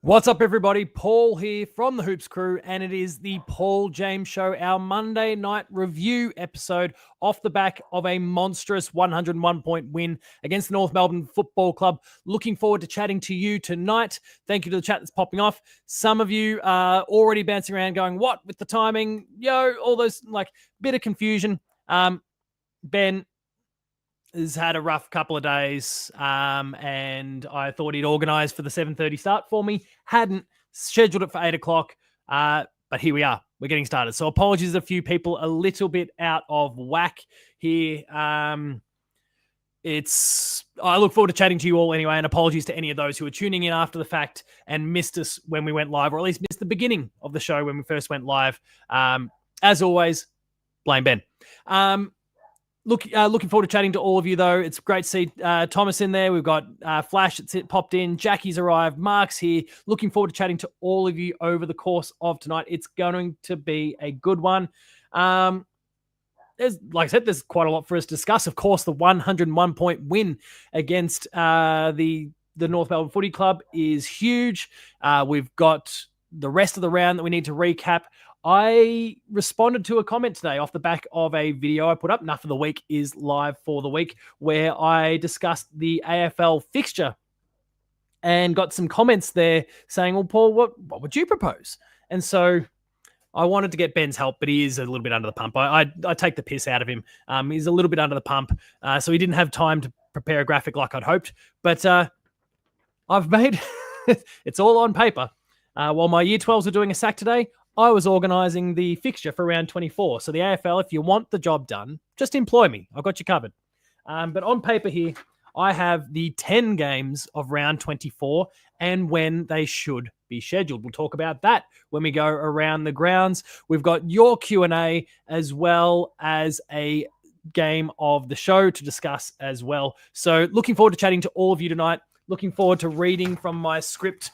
What's up, everybody? Paul here from the Hoops Crew, and it is the Paul James Show, our Monday night review episode off the back of a monstrous 101-point win against the North Melbourne Football Club. Looking forward to chatting to you tonight. Thank you to the chat that's popping off. Some of you are already bouncing around going, what with the timing? All those, bit of confusion. Ben has had a rough couple of days, and I thought he'd organise for the 7:30 start for me. Hadn't scheduled it for 8 o'clock, but here we are. We're getting started. So apologies, a few people a little bit out of whack here. I look forward to chatting to you all anyway, and apologies to any of those who are tuning in after the fact and missed us when we went live, or at least missed the beginning of the show when we first went live. As always, blame Ben. Looking forward to chatting to all of you, though. It's great to see Thomas in there. We've got Flash that's popped in. Jackie's arrived. Mark's here. Looking forward to chatting to all of you over the course of tonight. It's going to be a good one. Like I said, there's quite a lot for us to discuss. Of course, the 101-point win against the North Melbourne Footy Club is huge. We've got the rest of the round that we need to recap. I responded to a comment today off the back of a video I put up. Enough of the Week is live for the week, where I discussed the AFL fixture and got some comments there saying, well, Paul, what would you propose? And so I wanted to get Ben's help, but he is a little bit under the pump. I take the piss out of him. He's a little bit under the pump, so he didn't have time to prepare a graphic like I'd hoped. But I've made it's all on paper. While my Year 12s are doing a sack today, I was organising the fixture for round 24. So the AFL, if you want the job done, just employ me. I've got you covered. But on paper here, I have the 10 games of round 24 and when they should be scheduled. We'll talk about that when we go around the grounds. We've got your Q&A as well as a game of the show to discuss as well. So looking forward to chatting to all of you tonight. Looking forward to reading from my script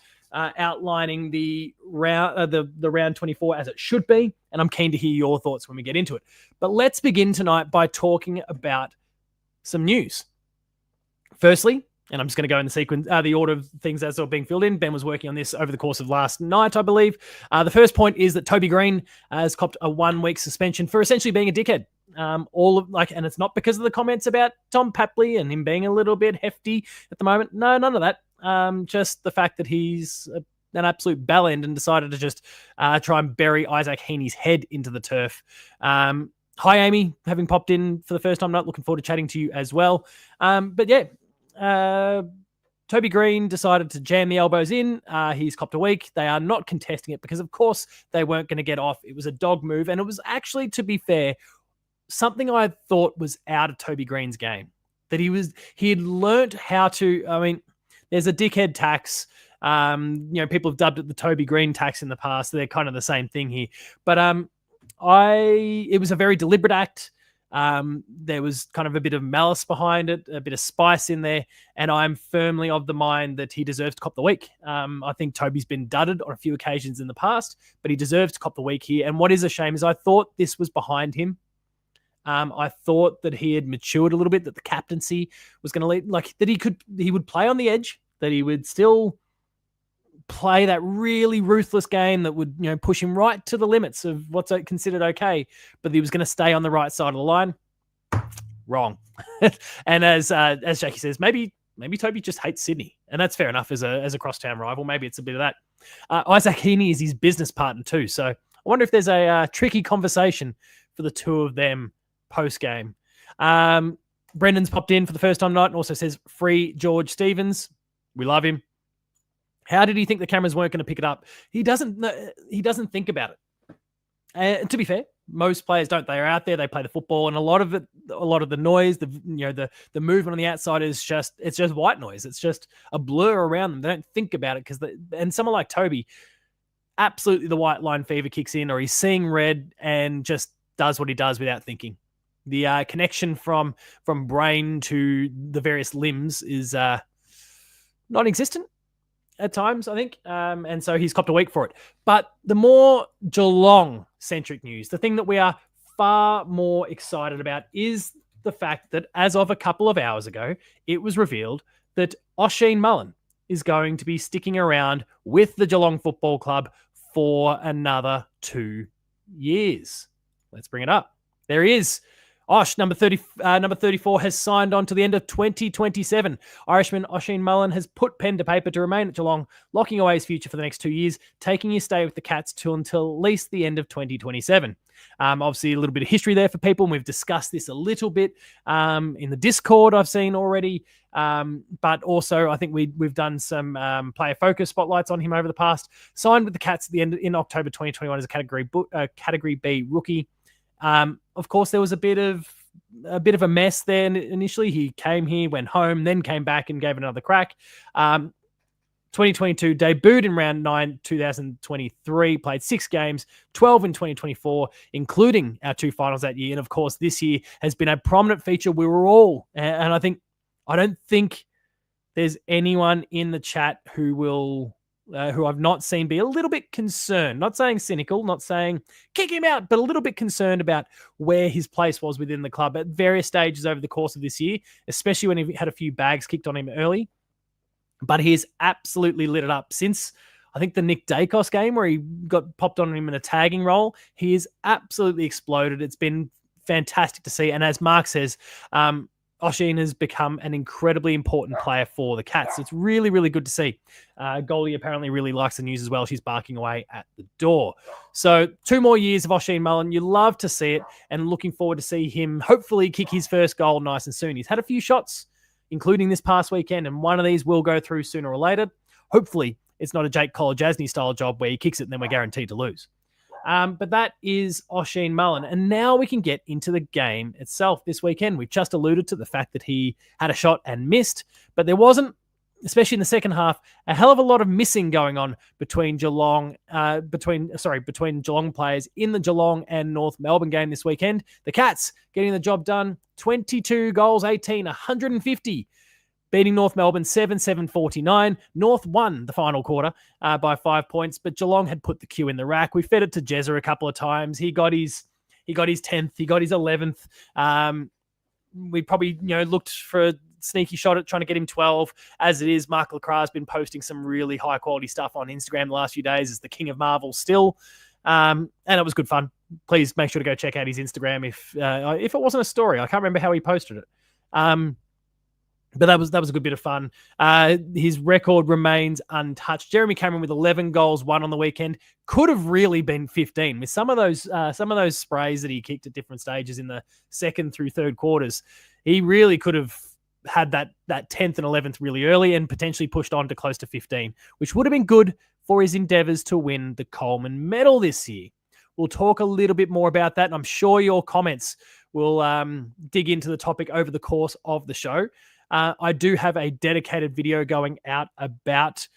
outlining the round 24 as it should be, and I'm keen to hear your thoughts when we get into it. But let's begin tonight by talking about some news. Firstly, and I'm just going to go in the sequence, the order of things as they're being filled in. Ben was working on this over the course of last night, I believe. The first point is that Toby Green has copped a 1-week suspension for essentially being a dickhead. And it's not because of the comments about Tom Papley and him being a little bit hefty at the moment. No, none of that. Just the fact that he's an absolute bellend and decided to just try and bury Isaac Heaney's head into the turf. Hi, Amy, having popped in for the first time. Not looking forward to chatting to you as well. Toby Green decided to jam the elbows in. He's copped a week. They are not contesting it because, of course, they weren't going to get off. It was a dog move, and it was actually, to be fair, something I thought was out of Toby Green's game. That he had learnt how to, there's a dickhead tax. People have dubbed it the Toby Green tax in the past. They're kind of the same thing here. But it was a very deliberate act. There was kind of a bit of malice behind it, a bit of spice in there, and I'm firmly of the mind that he deserves to cop the week. I think Toby's been dudded on a few occasions in the past, but he deserves to cop the week here. And what is a shame is I thought this was behind him. I thought that he had matured a little bit, that the captaincy was going to lead, that he would play on the edge, that he would still play that really ruthless game that would, push him right to the limits of what's considered okay, but he was going to stay on the right side of the line. Wrong. And as Jackie says, maybe Toby just hates Sydney, and that's fair enough as a crosstown rival. Maybe it's a bit of that. Isaac Heaney is his business partner too, so I wonder if there's a tricky conversation for the two of them post-game. Brendan's popped in for the first time tonight and also says, free George Stevens. We love him. How did he think the cameras weren't going to pick it up? He doesn't think about it. And to be fair, most players don't. They are out there, they play the football, and a lot of the noise, the movement on the outside is just white noise. It's just a blur around them. They don't think about it and someone like Toby, absolutely the white line fever kicks in, or he's seeing red and just does what he does without thinking. The connection from brain to the various limbs is non-existent at times, I think. And so he's copped a week for it. But the more Geelong-centric news, the thing that we are far more excited about is the fact that as of a couple of hours ago, it was revealed that Oshene Mullen is going to be sticking around with the Geelong Football Club for another 2 years. Let's bring it up. There he is. Osh, number 34, has signed on to the end of 2027. Irishman Oshene Mullen has put pen to paper to remain at Geelong, locking away his future for the next 2 years, taking his stay with the Cats until at least the end of 2027. Obviously, a little bit of history there for people, and we've discussed this a little bit in the Discord I've seen already. But also, I think we've done some player focus spotlights on him over the past. Signed with the Cats at the end in October 2021 as a Category B rookie. Of course, there was a bit of a mess there initially. He came here, went home, then came back and gave it another crack. 2022 debuted in round 9, 2023, played 6 games, 12 in 2024, including our 2 finals that year. And of course, this year has been a prominent feature. We were all, and I don't think there's anyone in the chat who I've not seen be a little bit concerned, not saying cynical, not saying kick him out, but a little bit concerned about where his place was within the club at various stages over the course of this year, especially when he had a few bags kicked on him early. But he has absolutely lit it up since, I think, the Nick Dacos game where he got popped on him in a tagging role. He has absolutely exploded. It's been fantastic to see. And as Mark says, Oshene has become an incredibly important player for the Cats. It's really, really good to see. Goldie apparently really likes the news as well. She's barking away at the door. So 2 more years of Oshene Mullen. You love to see it, and looking forward to see him hopefully kick his first goal nice and soon. He's had a few shots, including this past weekend, and one of these will go through sooner or later. Hopefully it's not a Jake Colajasny style job where he kicks it and then we're guaranteed to lose. But that is Oshene Mullen. And now we can get into the game itself this weekend. We've just alluded to the fact that he had a shot and missed, but there wasn't, especially in the second half, a hell of a lot of missing going on between Geelong players in the Geelong and North Melbourne game this weekend. The Cats getting the job done, 22 goals, 18, 150. Beating North Melbourne 7-7-49. North won the final quarter by 5 points, but Geelong had put the cue in the rack. We fed it to Jezza a couple of times. He got his 10th. He got his 11th. We probably looked for a sneaky shot at trying to get him 12. As it is, Mark Lacroix has been posting some really high quality stuff on Instagram the last few days as the king of Marvel still, and it was good fun. Please make sure to go check out his Instagram if it wasn't a story. I can't remember how he posted it. But that was a good bit of fun. His record remains untouched. Jeremy Cameron with 11 goals, 1 on the weekend, could have really been 15 with some of those sprays that he kicked at different stages in the second through third quarters. He really could have had that 10th and 11th really early and potentially pushed on to close to 15, which would have been good for his endeavours to win the Coleman medal this year. We'll talk a little bit more about that, and I'm sure your comments will dig into the topic over the course of the show. I do have a dedicated video going out about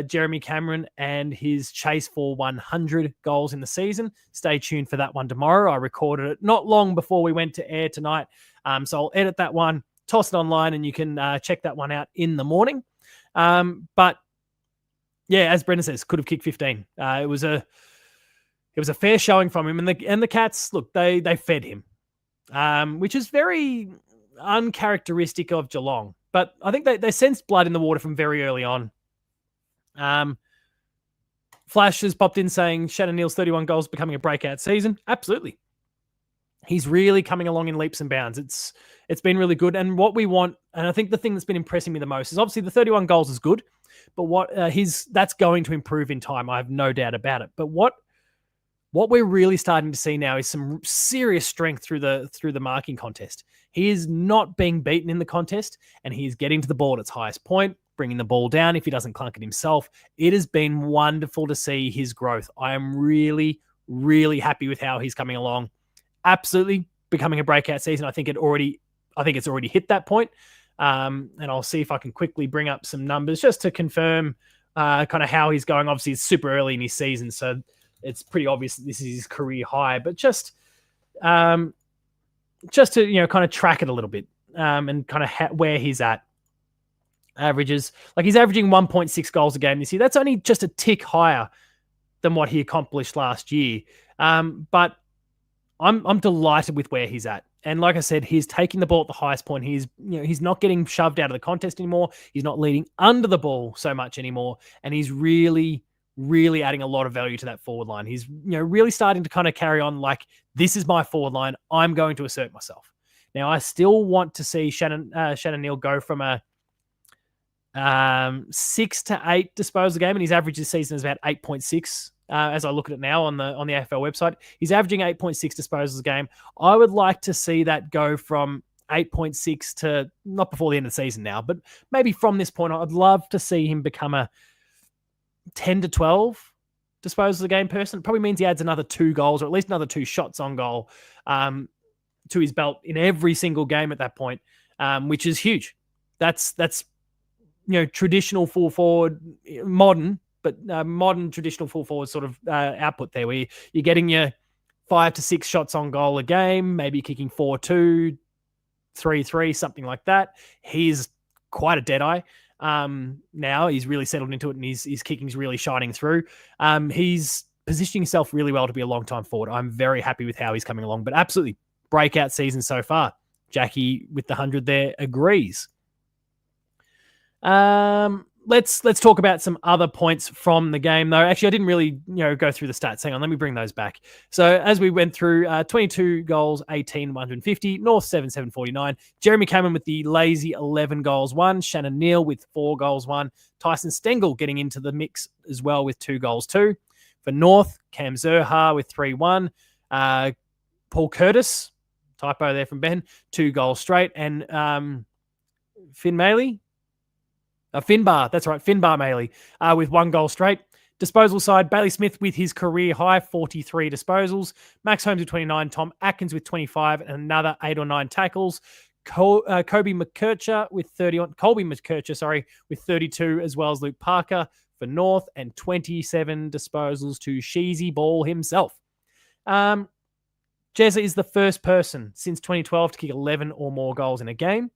Jeremy Cameron and his chase for 100 goals in the season. Stay tuned for that one tomorrow. I recorded it not long before we went to air tonight. So I'll edit that one, toss it online, and you can check that one out in the morning. But yeah, as Brendan says, could have kicked 15. It was a fair showing from him, and the Cats, look, they fed him, which is very uncharacteristic of Geelong, but I think they sensed blood in the water from very early on. Flash has popped in saying Shannon Neal's 31 goals becoming a breakout season. Absolutely. He's really coming along in leaps and bounds. It's been really good. And what we want, and I think the thing that's been impressing me the most is obviously the 31 goals is good, but that's going to improve in time. I have no doubt about it. But what we're really starting to see now is some serious strength through the marking contest. He is not being beaten in the contest, and he is getting to the ball at its highest point, bringing the ball down if he doesn't clunk it himself. It has been wonderful to see his growth. I am really, really happy with how he's coming along. Absolutely becoming a breakout season. I think it's already hit that point. And I'll see if I can quickly bring up some numbers just to confirm kind of how he's going. Obviously, it's super early in his season, so it's pretty obvious that this is his career high, but just to kind of track it a little bit and kind of where he's at. Averages, like he's averaging 1.6 goals a game this year. That's only just a tick higher than what he accomplished last year. But I'm delighted with where he's at. And like I said, he's taking the ball at the highest point. He's not getting shoved out of the contest anymore. He's not leading under the ball so much anymore. And he's really, really adding a lot of value to that forward line. He's really starting to kind of carry on like, this is my forward line. I'm going to assert myself. Now, I still want to see Shannon Neal go from a 6 to 8 disposal game, and his average this season is about 8.6. As I look at it now on the AFL website, he's averaging 8.6 disposals a game. I would like to see that go from 8.6 to not before the end of the season now, but maybe from this point on, I'd love to see him become a 10 to 12 disposals a game person. It probably means he adds another 2 goals or at least another 2 shots on goal to his belt in every single game at that point, which is huge. That's traditional full forward, modern traditional full forward sort of output there, where you're getting your 5 to 6 shots on goal a game, maybe kicking 4-2, 3-3, something like that. He's quite a deadeye. Now he's really settled into it, and his kicking's really shining through. He's positioning himself really well to be a long-time forward. I'm very happy with how he's coming along, but absolutely breakout season so far. Jackie with the 100 there agrees. Let's talk about some other points from the game, though. Actually, I didn't really go through the stats. Hang on, let me bring those back. So as we went through, 22 goals, 18, 150, North 7, 749. Jeremy Cameron with the lazy 11 goals, 1. Shannon Neal with 4 goals, 1. Tyson Stengel getting into the mix as well with 2 goals, 2. For North, Cam Zerha with 3-1. Paul Curtis, typo there from Ben, 2 goals straight. And Finn Maley, Finbar, that's right, Finbar Maley with 1 goal straight. Disposal side, Bailey Smith with his career high, 43 disposals. Max Holmes with 29, Tom Atkins with 25, and another 8 or 9 tackles. Colby McKercher with 31. Colby McKercher, with 32, as well as Luke Parker for North, and 27 disposals to Sheezy Ball himself. Jezza is the first person since 2012 to kick 11 or more goals in a game.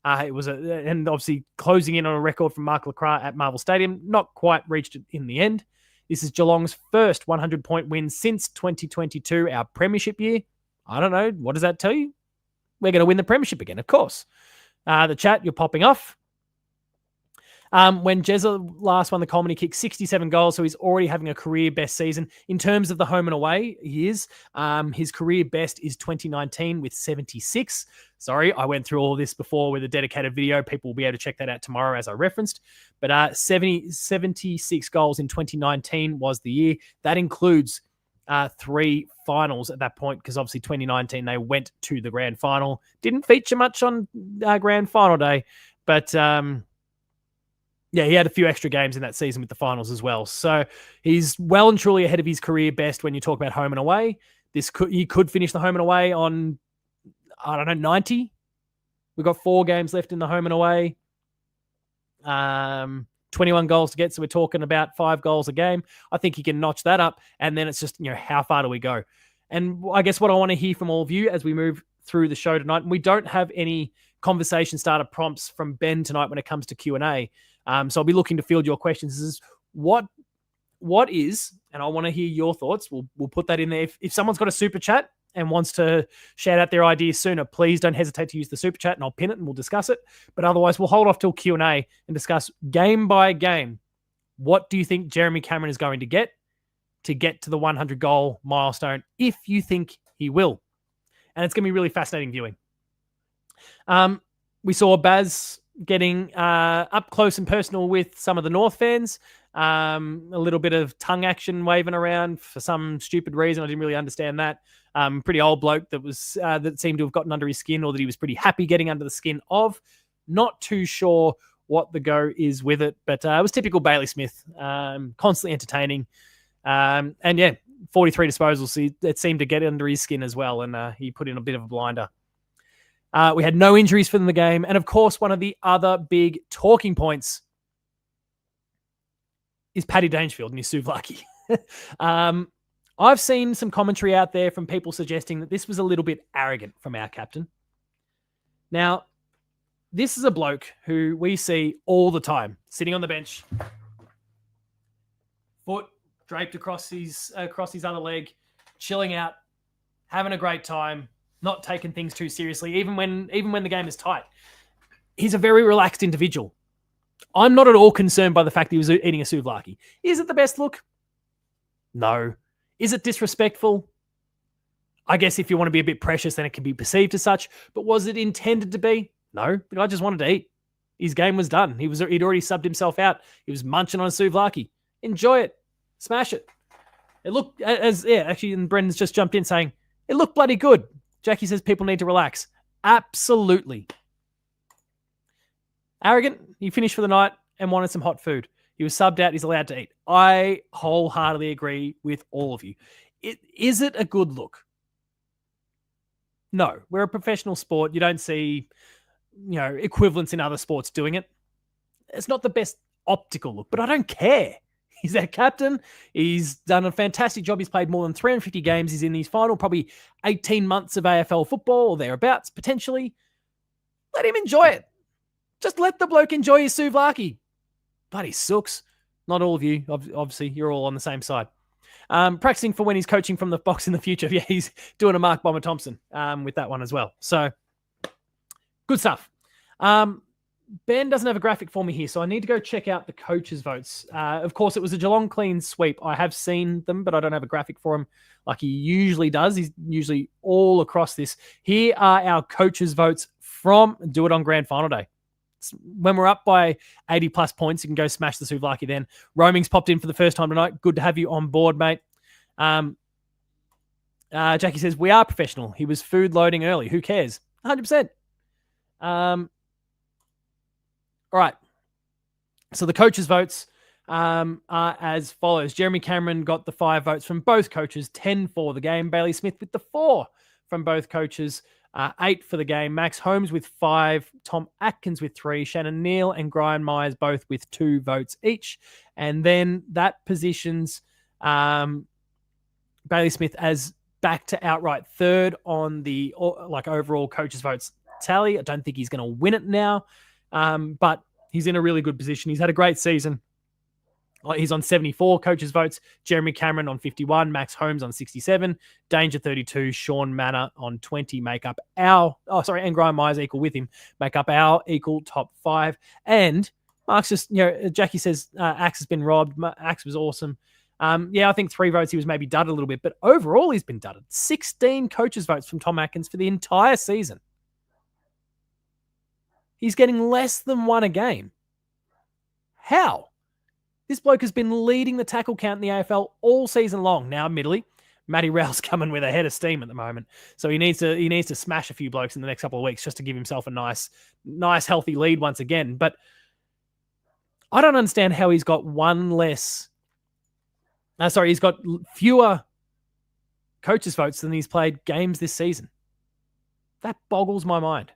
It was and obviously closing in on a record from Mark Lacroix at Marvel Stadium. Not quite reached it in the end. This is Geelong's first 100-point win since 2022, our premiership year. I don't know. What does that tell you? We're going to win the premiership again, of course. The chat, you're popping off. When Jezza last won the Coleman, he kicked 67 goals, so he's already having a career best season. In terms of the home and away, he is. His career best is 2019 with 76. Sorry, I went through all this before with a dedicated video. People will be able to check that out tomorrow, as I referenced. But 76 goals in 2019 was the year. That includes 3 finals at that point, because obviously 2019 they went to the grand final. Didn't feature much on grand final day, but yeah, he had a few extra games in that season with the finals as well. So he's well and truly ahead of his career best when you talk about home and away. He could finish the home and away on, 90. We've got 4 games left in the home and away. 21 goals to get, so we're talking about 5 goals a game. I think he can notch that up, and then it's just, how far do we go? And I guess what I want to hear from all of you as we move through the show tonight, and we don't have any conversation starter prompts from Ben tonight when it comes to Q&A. So I'll be looking to field your questions. This is what is, and I want to hear your thoughts. We'll put that in there. If someone's got a super chat and wants to shout out their ideas sooner, please don't hesitate to use the super chat, and I'll pin it and we'll discuss it. But otherwise, we'll hold off till Q&A and discuss game by game. What do you think Jeremy Cameron is going to get to the 100 goal milestone, if you think he will? And it's going to be really fascinating viewing. We saw Baz getting up close and personal with some of the North fans. A little bit of tongue action waving around for some stupid reason. I didn't really understand that. Pretty old bloke that seemed to have gotten under his skin, or that he was pretty happy getting under the skin of. Not too sure what the go is with it, but it was typical Bailey Smith, constantly entertaining. And yeah, 43 disposals. It seemed to get under his skin as well, and he put in a bit of a blinder. We had no injuries for the game. And of course, one of the other big talking points is Paddy Dangerfield and his souvlaki. I've seen some commentary out there from people suggesting that this was a little bit arrogant from our captain. Now, this is a bloke who we see all the time, sitting on the bench, foot draped across his other leg, chilling out, having a great time, not taking things too seriously, even when the game is tight. He's a very relaxed individual. I'm not at all concerned by the fact he was eating a souvlaki. Is it the best look? No. Is it disrespectful? I guess if you want to be a bit precious, then it can be perceived as such. But was it intended to be? No. The guy just wanted to eat. His game was done. He'd already subbed himself out. He was munching on a souvlaki. Enjoy it. Smash it. It looked actually, and Brendan's just jumped in saying, it looked bloody good. Jackie says people need to relax. Absolutely. Arrogant, he finished for the night and wanted some hot food. He was subbed out. He's allowed to eat. I wholeheartedly agree with all of you. Is it a good look? No. We're a professional sport. You don't see, equivalents in other sports doing it. It's not the best optical look, but I don't care. He's our captain. He's done a fantastic job. He's played more than 350 games. He's in his final probably 18 months of AFL football or thereabouts, potentially. Let him enjoy it. Just let the bloke enjoy his souvlaki. Bloody sooks. Not all of you. Obviously, you're all on the same side. Practicing for when he's coaching from the box in the future. Yeah, he's doing a Mark Bomber Thompson with that one as well. So, good stuff. Ben doesn't have a graphic for me here, so I need to go check out the coaches' votes. Of course, it was a Geelong clean sweep. I have seen them, but I don't have a graphic for him like he usually does. He's usually all across this. Here are our coaches' votes from Do It On Grand Final Day. When we're up by 80 plus points, you can go smash the souvlaki then. Roaming's popped in for the first time tonight. Good to have you on board, mate. Jackie says, we are professional. He was food loading early. Who cares? 100%. All right. So the coaches' votes are as follows. Jeremy Cameron got the 5 votes from both coaches, 10 for the game. Bailey Smith with the 4 from both coaches. 8 for the game. Max Holmes with 5. Tom Atkins with 3. Shannon Neal and Brian Myers both with 2 votes each. And then that positions Bailey Smith as back to outright third on the overall coaches' votes tally. I don't think he's going to win it now, but he's in a really good position. He's had a great season. He's on 74 coaches' votes. Jeremy Cameron on 51. Max Holmes on 67. Danger 32. Sean Manor on 20 make up and Brian Myers equal with him, make up our equal top 5. And Mark's just, Jackie says Axe has been robbed. Axe was awesome. I think 3 votes he was maybe dudded a little bit, but overall he's been dudded. 16 coaches' votes from Tom Atkins for the entire season. He's getting less than 1 a game. How? This bloke has been leading the tackle count in the AFL all season long. Now, admittedly, Matty Rowell's coming with a head of steam at the moment, so he needs to smash a few blokes in the next couple of weeks just to give himself a nice, healthy lead once again. But I don't understand how he's got he's got fewer coaches' votes than he's played games this season. That boggles my mind.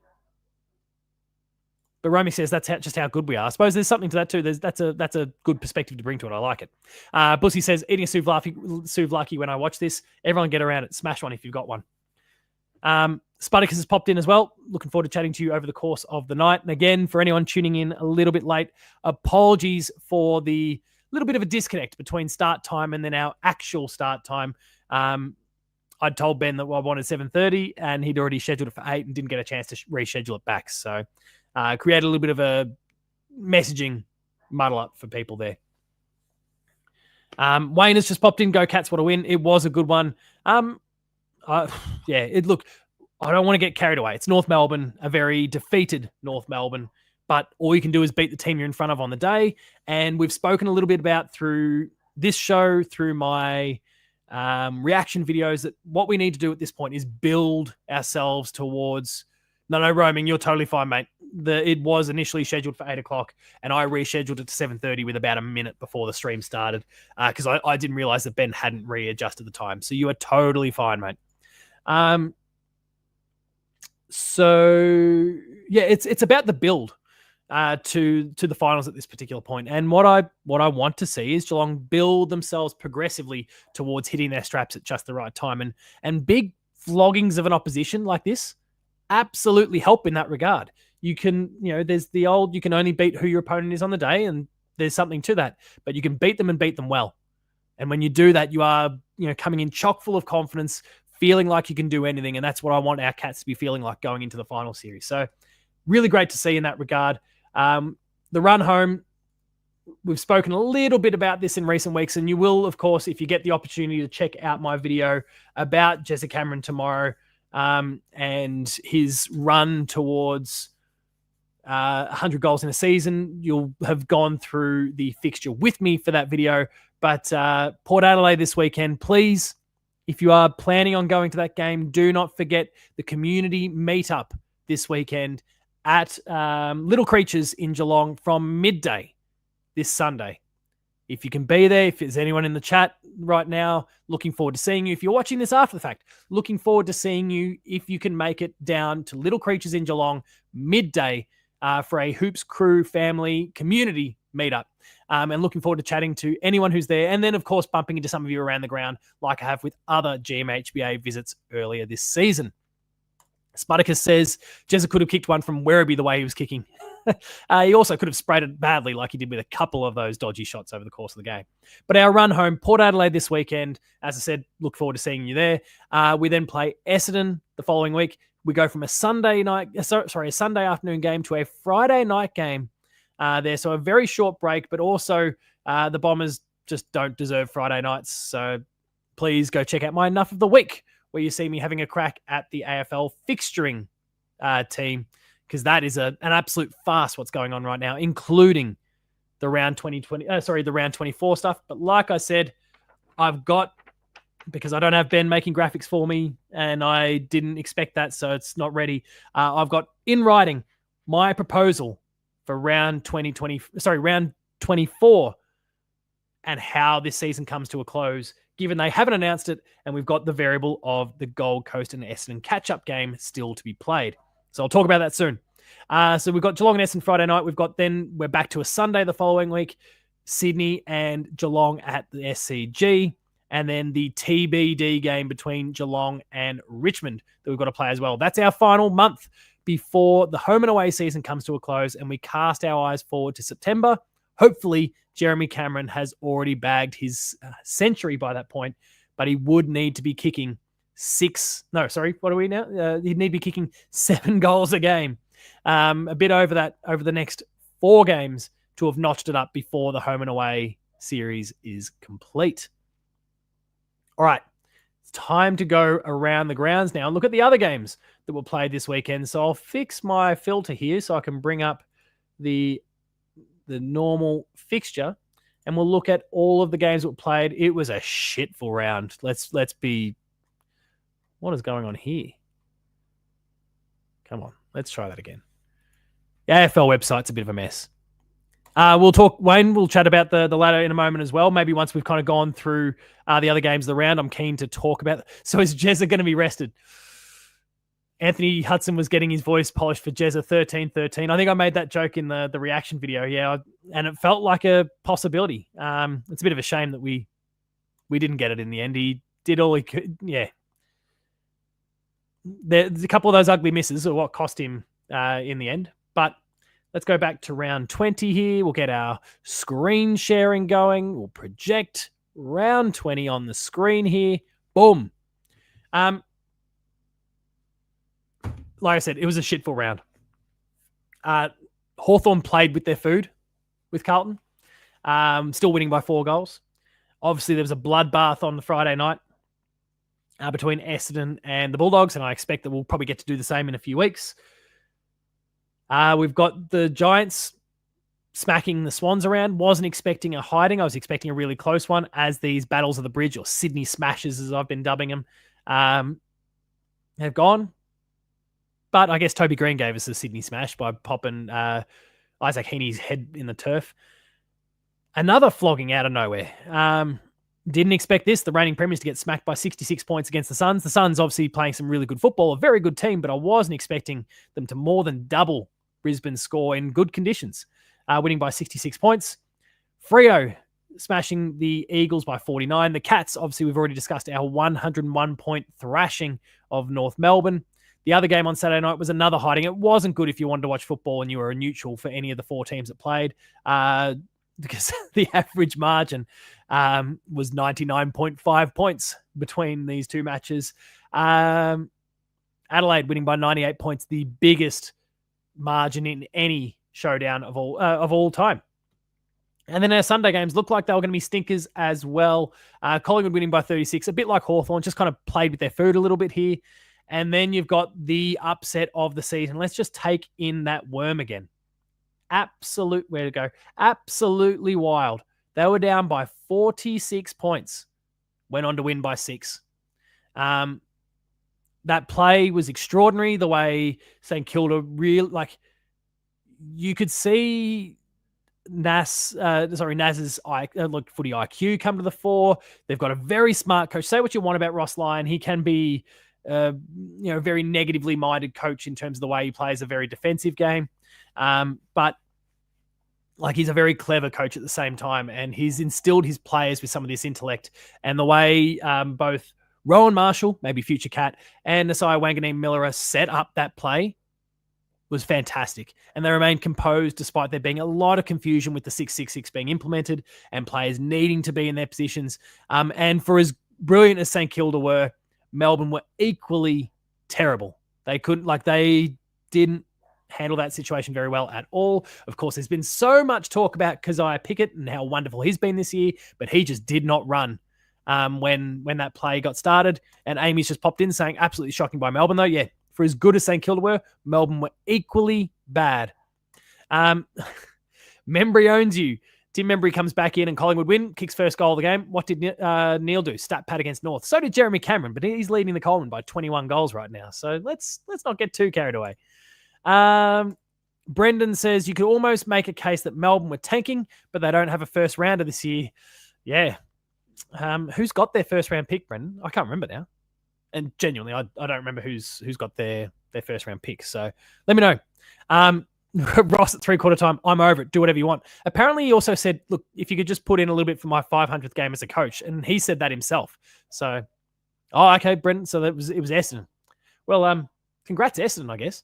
But Romy says that's just how good we are. I suppose there's something to that too. That's a good perspective to bring to it. I like it. Bussy says, eating a souvlaki when I watch this. Everyone get around it. Smash one if you've got one. Spartacus has popped in as well. Looking forward to chatting to you over the course of the night. And again, for anyone tuning in a little bit late, apologies for the little bit of a disconnect between start time and then our actual start time. I'd told Ben that I wanted 7:30 and he'd already scheduled it for 8 and didn't get a chance to reschedule it back. So created a little bit of a messaging muddle up for people there. Wayne has just popped in. Go Cats, what a win. It was a good one. Look, I don't want to get carried away. It's North Melbourne, a very defeated North Melbourne, but all you can do is beat the team you're in front of on the day. And we've spoken a little bit about through this show, through my reaction videos, that what we need to do at this point is build ourselves towards... No, roaming. You're totally fine, mate. It was initially scheduled for 8 o'clock, and I rescheduled it to 7:30 with about a minute before the stream started because I didn't realize that Ben hadn't readjusted the time. So you are totally fine, mate. It's about the build to the finals at this particular point. And what I want to see is Geelong build themselves progressively towards hitting their straps at just the right time. And big floggings of an opposition like this absolutely help in that regard. You can, there's the old, you can only beat who your opponent is on the day, and there's something to that, but you can beat them and beat them well. And when you do that, you are, coming in chock full of confidence, feeling like you can do anything. And that's what I want our Cats to be feeling like going into the final series. So really great to see in that regard. The run home, we've spoken a little bit about this in recent weeks, and you will, of course, if you get the opportunity to check out my video about Jesse Cameron tomorrow and his run towards 100 goals in a season, you'll have gone through the fixture with me for that video. But Port Adelaide this weekend, please, if you are planning on going to that game, do not forget the community meetup this weekend at Little Creatures in Geelong from midday this Sunday. If you can be there, if there's anyone in the chat right now, looking forward to seeing you. If you're watching this after the fact, looking forward to seeing you if you can make it down to Little Creatures in Geelong midday for a Hoops Crew family community meetup. And looking forward to chatting to anyone who's there. And then, of course, bumping into some of you around the ground like I have with other GMHBA visits earlier this season. Spartacus says Jezza could have kicked one from Werribee the way he was kicking. He also could have sprayed it badly like he did with a couple of those dodgy shots over the course of the game. But our run home, Port Adelaide this weekend, as I said, look forward to seeing you there. We then play Essendon the following week. We go from a Sunday afternoon game to a Friday night game there. So a very short break, but also the Bombers just don't deserve Friday nights. So please go check out my Enough of the Week, where you see me having a crack at the AFL fixturing team, because that is an absolute farce what's going on right now, including the round 24 stuff. But like I said, because I don't have Ben making graphics for me, and I didn't expect that, so it's not ready. I've got in writing my proposal for round 24 and how this season comes to a close, given they haven't announced it, and we've got the variable of the Gold Coast and Essendon catch-up game still to be played. So I'll talk about that soon. So we've got Geelong and Essendon Friday night. We're back to a Sunday the following week, Sydney and Geelong at the SCG, and then the TBD game between Geelong and Richmond that we've got to play as well. That's our final month before the home and away season comes to a close, and we cast our eyes forward to September. Hopefully, Jeremy Cameron has already bagged his century by that point, but he would need to be kicking what are we now? He'd need to be kicking 7 goals a game. A bit over that over the next 4 games to have notched it up before the home and away series is complete. All right, it's time to go around the grounds now and look at the other games that were played this weekend. So I'll fix my filter here so I can bring up the normal fixture, and we'll look at all of the games that were played. It was a shitful round. Let's be... What is going on here? Come on, let's try that again. The AFL website's a bit of a mess. We'll chat about the ladder in a moment as well. Maybe once we've kind of gone through the other games of the round, I'm keen to talk about. So is Jezza going to be rested? Anthony Hudson was getting his voice polished for Jezza 13-13. I think I made that joke in the reaction video. Yeah, and it felt like a possibility. It's a bit of a shame that we didn't get it in the end. He did all he could. Yeah. There's a couple of those ugly misses are what cost him in the end. But let's go back to round 20 here. We'll get our screen sharing going. We'll project round 20 on the screen here. Boom. Like I said, it was a shitful round. Hawthorn played with their food with Carlton. Still winning by 4 goals. Obviously, there was a bloodbath on the Friday night between Essendon and the Bulldogs, and I expect that we'll probably get to do the same in a few weeks. We've got the Giants smacking the Swans around. Wasn't expecting a hiding. I was expecting a really close one, as these battles of the bridge, or Sydney smashes as I've been dubbing them, have gone. But I guess Toby Green gave us a Sydney smash by popping Isaac Heaney's head in the turf. Another flogging out of nowhere. Didn't expect this. The reigning premiers to get smacked by 66 points against the Suns. The Suns obviously playing some really good football, a very good team, but I wasn't expecting them to more than double Brisbane's score in good conditions, winning by 66 points. Freo smashing the Eagles by 49. The Cats, obviously, we've already discussed our 101-point thrashing of North Melbourne. The other game on Saturday night was another hiding. It wasn't good if you wanted to watch football and you were a neutral for any of the 4 teams that played, because the average margin was 99.5 points between these 2 matches. Adelaide winning by 98 points, the biggest margin in any showdown of all time. And then our Sunday games look like they were going to be stinkers as well. Collingwood winning by 36, a bit like Hawthorn, just kind of played with their food a little bit here. And then you've got the upset of the season. Let's just take in that Worm again. Where to go? Absolutely wild. They were down by 46 points. Went on to win by 6. That play was extraordinary. The way St Kilda you could see Nas's footy IQ come to the fore. They've got a very smart coach. Say what you want about Ross Lyon. He can be a very negatively minded coach in terms of the way he plays a very defensive game. But he's a very clever coach at the same time, and he's instilled his players with some of this intellect, and the way both Rowan Marshall, maybe future Cat, and Nasiah Wanganeen-Miller set up that play was fantastic. And they remained composed despite there being a lot of confusion with the 6-6-6 being implemented and players needing to be in their positions. And for as brilliant as St Kilda were, Melbourne were equally terrible. They didn't handle that situation very well at all. Of course, there's been so much talk about Keziah Pickett and how wonderful he's been this year, but he just did not run when that play got started. And Amy's just popped in saying, absolutely shocking by Melbourne, though. Yeah, for as good as St Kilda were, Melbourne were equally bad. Membry owns you. Tim Membry comes back in and Collingwood win, kicks first goal of the game. What did Neil do? Stat pad against North. So did Jeremy Cameron, but he's leading the Coleman by 21 goals right now. So let's not get too carried away. Brendan says you could almost make a case that Melbourne were tanking, but they don't have a first rounder this year. Yeah. Who's got their first round pick, Brendan? I can't remember now. And genuinely, I don't remember who's got their first round pick. So let me know. Ross at 3/4 time, I'm over it. Do whatever you want. Apparently, he also said, look, if you could just put in a little bit for my 500th game as a coach. And he said that himself. So, okay, Brendan. So it was Essendon. Well, congrats, Essendon, I guess.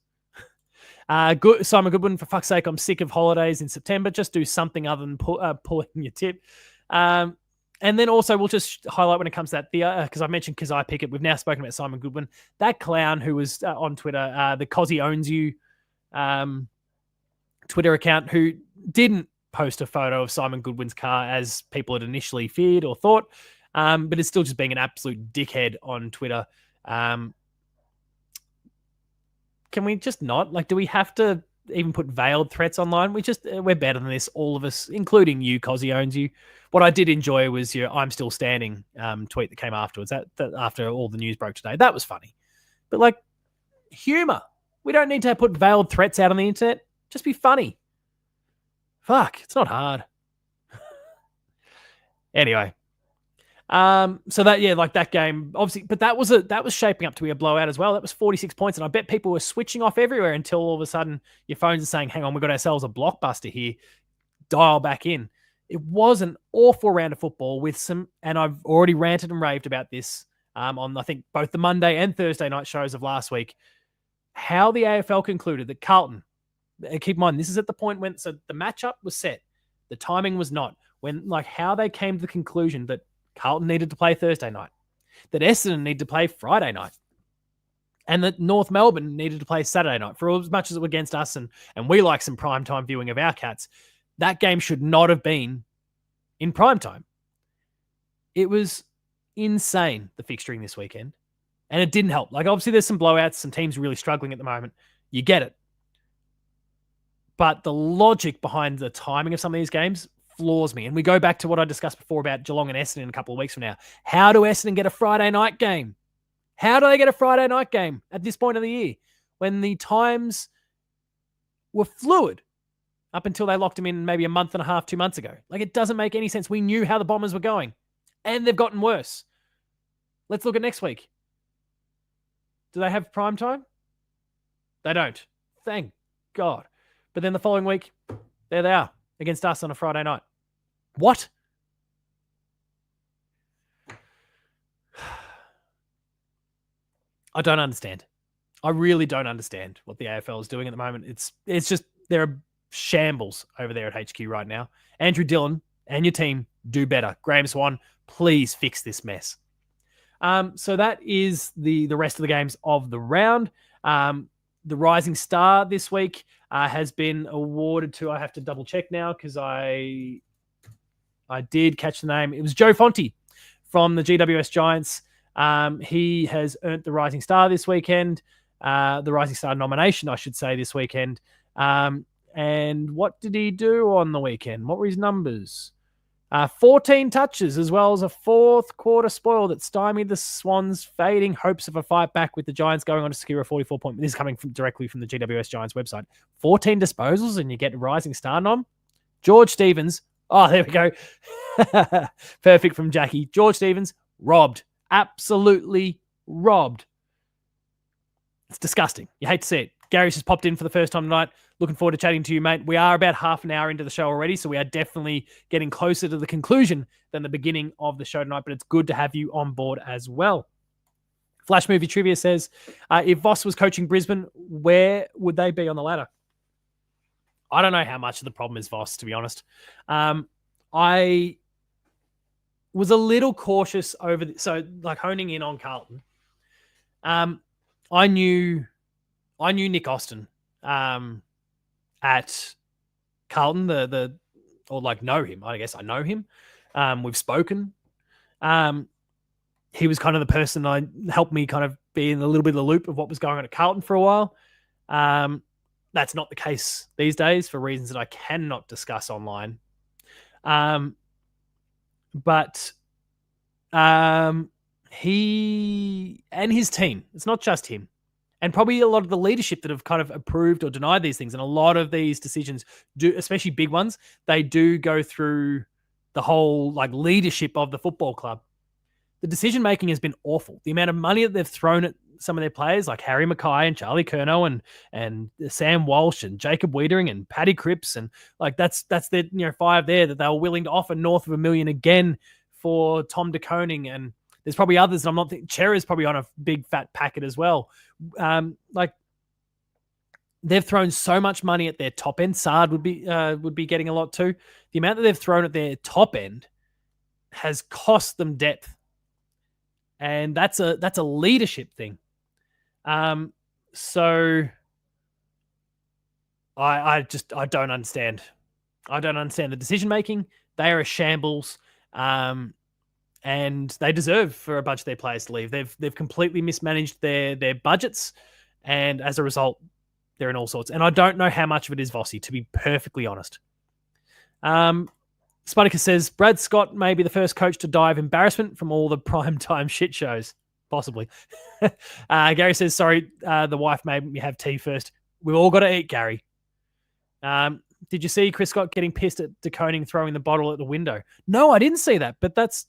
Simon Goodwin, for fuck's sake, I'm sick of holidays in September. Just do something other than pulling your tip. And then also we'll just highlight when it comes to that, because I mentioned Keziah Pickett. We've now spoken about Simon Goodwin. That clown who was on Twitter, the Cozzy Owns You Twitter account, who didn't post a photo of Simon Goodwin's car as people had initially feared or thought, but is still just being an absolute dickhead on Twitter. Can we just not? Do we have to even put veiled threats online? We're better than this, all of us, including you, Cozzy Owns You. What I did enjoy was your I'm still standing tweet that came afterwards, that after all the news broke today. That was funny. But humor. We don't need to put veiled threats out on the internet. Just be funny. Fuck, it's not hard. Anyway. So that game, obviously, but that was shaping up to be a blowout as well. That was 46 points, and I bet people were switching off everywhere until all of a sudden your phones are saying, hang on, we've got ourselves a blockbuster here. Dial back in. It was an awful round of football with some, and I've already ranted and raved about this on, I think, both the Monday and Thursday night shows of last week, how the AFL concluded that Carlton, keep in mind, this is at the point when, so the matchup was set, the timing was not, when, how they came to the conclusion that Carlton needed to play Thursday night, that Essendon needed to play Friday night, and that North Melbourne needed to play Saturday night. For as much as it was against us and we like some primetime viewing of our Cats, that game should not have been in primetime. It was insane, the fixturing this weekend, and it didn't help. Obviously, there's some blowouts, some teams really struggling at the moment. You get it. But the logic behind the timing of some of these games floors me. And we go back to what I discussed before about Geelong and Essendon a couple of weeks from now. How do Essendon get a Friday night game? How do they get a Friday night game at this point of the year when the times were fluid up until they locked them in maybe a month and a half, 2 months ago? It doesn't make any sense. We knew how the Bombers were going, and they've gotten worse. Let's look at next week. Do they have prime time? They don't. Thank God. But then the following week, there they are against us on a Friday night. What? I don't understand. I really don't understand what the AFL is doing at the moment. It's just, there are shambles over there at HQ right now. Andrew Dillon and your team do better. Graham Swan, please fix this mess. So that is the rest of the games of the round. The Rising Star this week has been awarded to, I have to double check now because I did catch the name. It was Joe Fonte from the GWS Giants. He has earned the Rising Star this weekend, the Rising Star nomination, I should say, this weekend. And what did he do on the weekend? What were his numbers? 14 touches, as well as a fourth quarter spoil that stymied the Swans' fading hopes of a fight back, with the Giants going on to secure a 44 point. This is coming directly from the GWS Giants website. 14 disposals and you get a Rising Star nom. George Stevens. Oh, there we go. Perfect from Jackie. George Stevens, robbed. Absolutely robbed. It's disgusting. You hate to see it. Gary's just popped in for the first time tonight. Looking forward to chatting to you, mate. We are about half an hour into the show already, so we are definitely getting closer to the conclusion than the beginning of the show tonight, but it's good to have you on board as well. Flash Movie Trivia says, if Voss was coaching Brisbane, where would they be on the ladder? I don't know how much of the problem is Voss, to be honest. I was a little cautious over... honing in on Carlton. I knew Nick Austin at Carlton, know him. I guess I know him. We've spoken. He was kind of the person that helped me kind of be in a little bit of the loop of what was going on at Carlton for a while. That's not the case these days for reasons that I cannot discuss online. But he and his team, it's not just him, and probably a lot of the leadership that have kind of approved or denied these things. And a lot of these decisions do, especially big ones, they do go through the whole leadership of the football club. The decision-making has been awful. The amount of money that they've thrown at some of their players like Harry McKay and Charlie Curnow and Sam Walsh and Jacob Wiedering and Paddy Cripps. And that's the 5 there that they were willing to offer north of $1 million again for Tom de Koning. And there's probably others. And I'm not thinking Cherry's probably on a big fat packet as well. They've thrown so much money at their top end. Sard would be getting a lot too. The amount that they've thrown at their top end has cost them depth. And that's a leadership thing. So I don't understand. I don't understand the decision making. They are a shambles, and they deserve for a bunch of their players to leave. They've completely mismanaged their budgets, and as a result, they're in all sorts. And I don't know how much of it is Vossi, to be perfectly honest. Spudica says, Brad Scott may be the first coach to die of embarrassment from all the primetime shit shows. Possibly. Gary says, sorry, the wife made me have tea first. We've all got to eat, Gary. Did you see Chris Scott getting pissed at de Koning throwing the bottle at the window? No, I didn't see that, but let's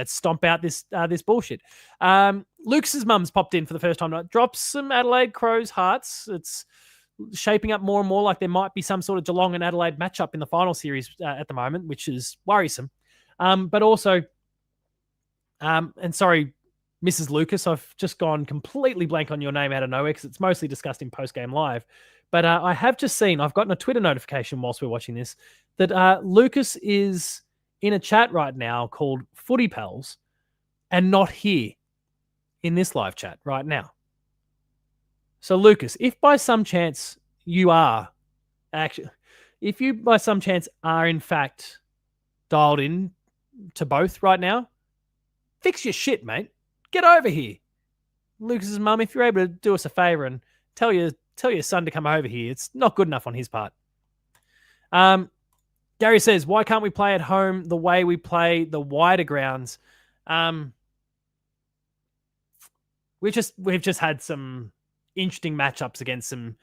stomp out this bullshit. Lucas's mum's popped in for the first time tonight. Drops some Adelaide Crows hearts. It's shaping up more and more like there might be some sort of Geelong and Adelaide matchup in the final series at the moment, which is worrisome. But also, and sorry, Mrs. Lucas, I've just gone completely blank on your name out of nowhere because it's mostly discussed in post-game live. But I have just seen, I've gotten a Twitter notification whilst we're watching this, that Lucas is in a chat right now called Footy Pals and not here in this live chat right now. So, Lucas, if by some chance you are in fact dialed in to both right now, fix your shit, mate. Get over here. Lucas's mum, if you're able to do us a favour and tell your son to come over here, it's not good enough on his part. Gary says, why can't we play at home the way we play the wider grounds? We've just had some interesting matchups against some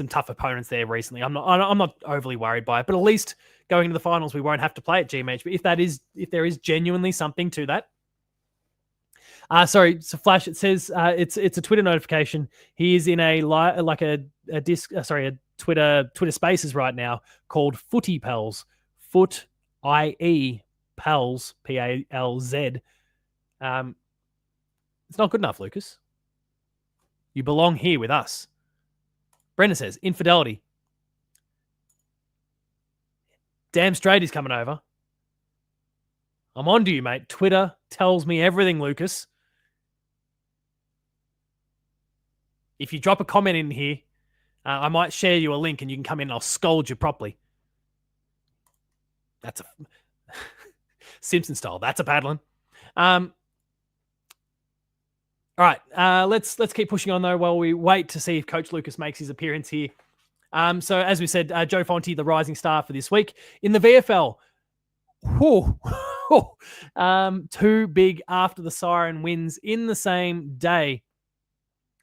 tough opponents there recently. I'm not overly worried by it, but at least going into the finals, we won't have to play at GMH. But if there is genuinely something to that. Sorry, so Flash, it says it's a Twitter notification. He is in a Twitter Spaces right now called Footy Pals. Foot IE Pals PALZ. It's not good enough, Lucas. You belong here with us. Brendan says, infidelity. Damn straight he's coming over. I'm on to you, mate. Twitter tells me everything, Lucas. if you drop a comment in here, I might share you a link and you can come in and I'll scold you properly. That's a Simpson style. That's a paddling. All right, let's keep pushing on though while we wait to see if Coach Lucas makes his appearance here. So as we said, Joe Fonte, the rising star for this week in the VFL. Two big after the siren wins in the same day.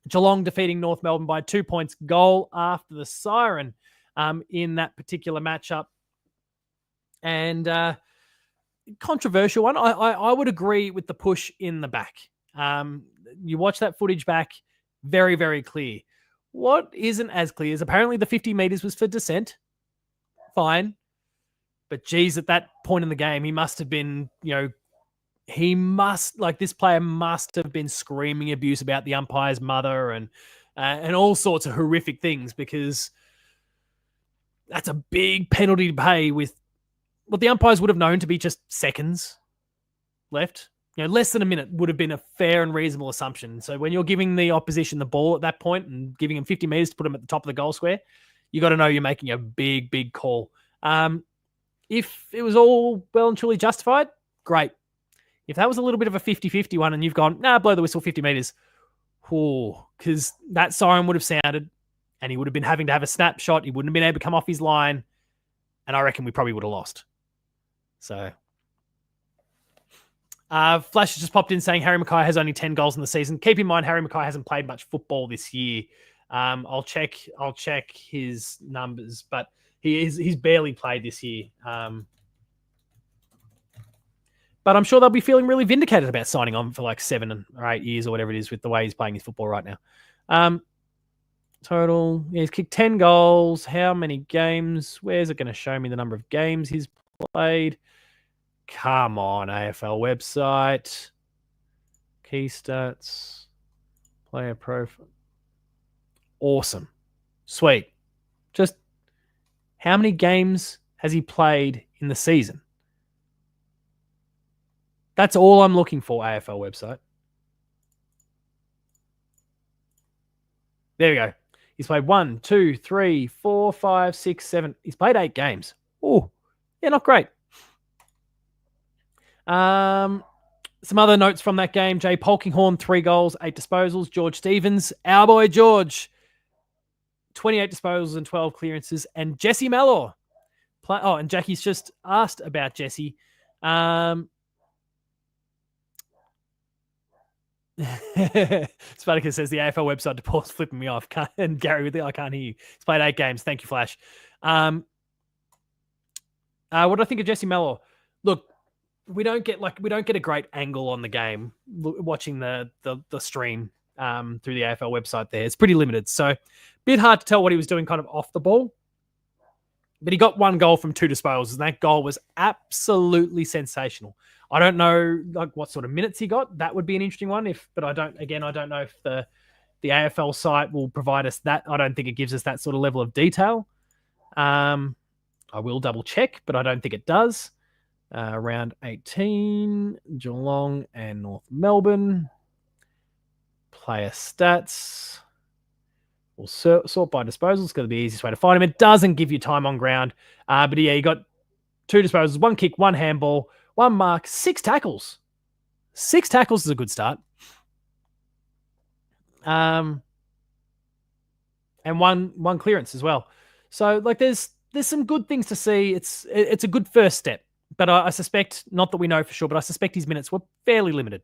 Geelong defeating North Melbourne by 2 points, goal after the siren in that particular matchup. And controversial one. I would agree with the push in the back. You watch that footage back, very, very clear. What isn't as clear is apparently the 50 metres was for descent. Fine. But geez, at that point in the game, he must have been, this player must have been screaming abuse about the umpire's mother and all sorts of horrific things, because that's a big penalty to pay with what the umpires would have known to be just seconds left. Less than a minute would have been a fair and reasonable assumption. So when you're giving the opposition the ball at that point and giving them 50 metres to put them at the top of the goal square, you got to know you're making a big, big call. If it was all well and truly justified, great. If that was a little bit of a 50-50 one and you've gone, blow the whistle 50 metres, because that siren would have sounded and he would have been having to have a snapshot. He wouldn't have been able to come off his line. And I reckon we probably would have lost. So, Flash has just popped in saying Harry McKay has only 10 goals in the season. Keep in mind, Harry McKay hasn't played much football this year. I'll check his numbers, but he's barely played this year. But I'm sure they'll be feeling really vindicated about signing on for like 7 or 8 years or whatever it is with the way he's playing his football right now. Total, he's kicked 10 goals. How many games? Where's it going to show me the number of games he's played? Come on, AFL website. Key stats. Player profile. Awesome. Sweet. Just how many games has he played in the season? That's all I'm looking for, AFL website. There we go. He's played 1, 2, 3, 4, 5, 6, 7. He's played 8 games. Oh, yeah, not great. Some other notes from that game. Jay Polkinghorne, 3 goals, 8 disposals. George Stevens, our boy George, 28 disposals and 12 clearances. And Jesse Malor. And Jackie's just asked about Jesse. Spartacus says the AFL website deport's flipping me off. And Gary with I can't hear you. He's played 8 games. Thank you, Flash. What do I think of Jesse Malor? Look, we don't get a great angle on the game watching the stream through the AFL website there. It's pretty limited. So bit hard to tell what he was doing kind of off the ball. But he got 1 goal from 2 disposals, and that goal was absolutely sensational. I don't know what sort of minutes he got. That would be an interesting one. But I don't know if the AFL site will provide us that. I don't think it gives us that sort of level of detail. I will double check, but I don't think it does. Round 18, Geelong and North Melbourne. Player stats. We'll sort by disposals. It's going to be the easiest way to find him. It doesn't give you time on ground. But yeah, he got 2 disposals, 1 kick, 1 handball, 1 mark, 6 tackles. 6 tackles is a good start. And one clearance as well. So there's some good things to see. It's a good first step. But I suspect, not that we know for sure, but I suspect his minutes were fairly limited.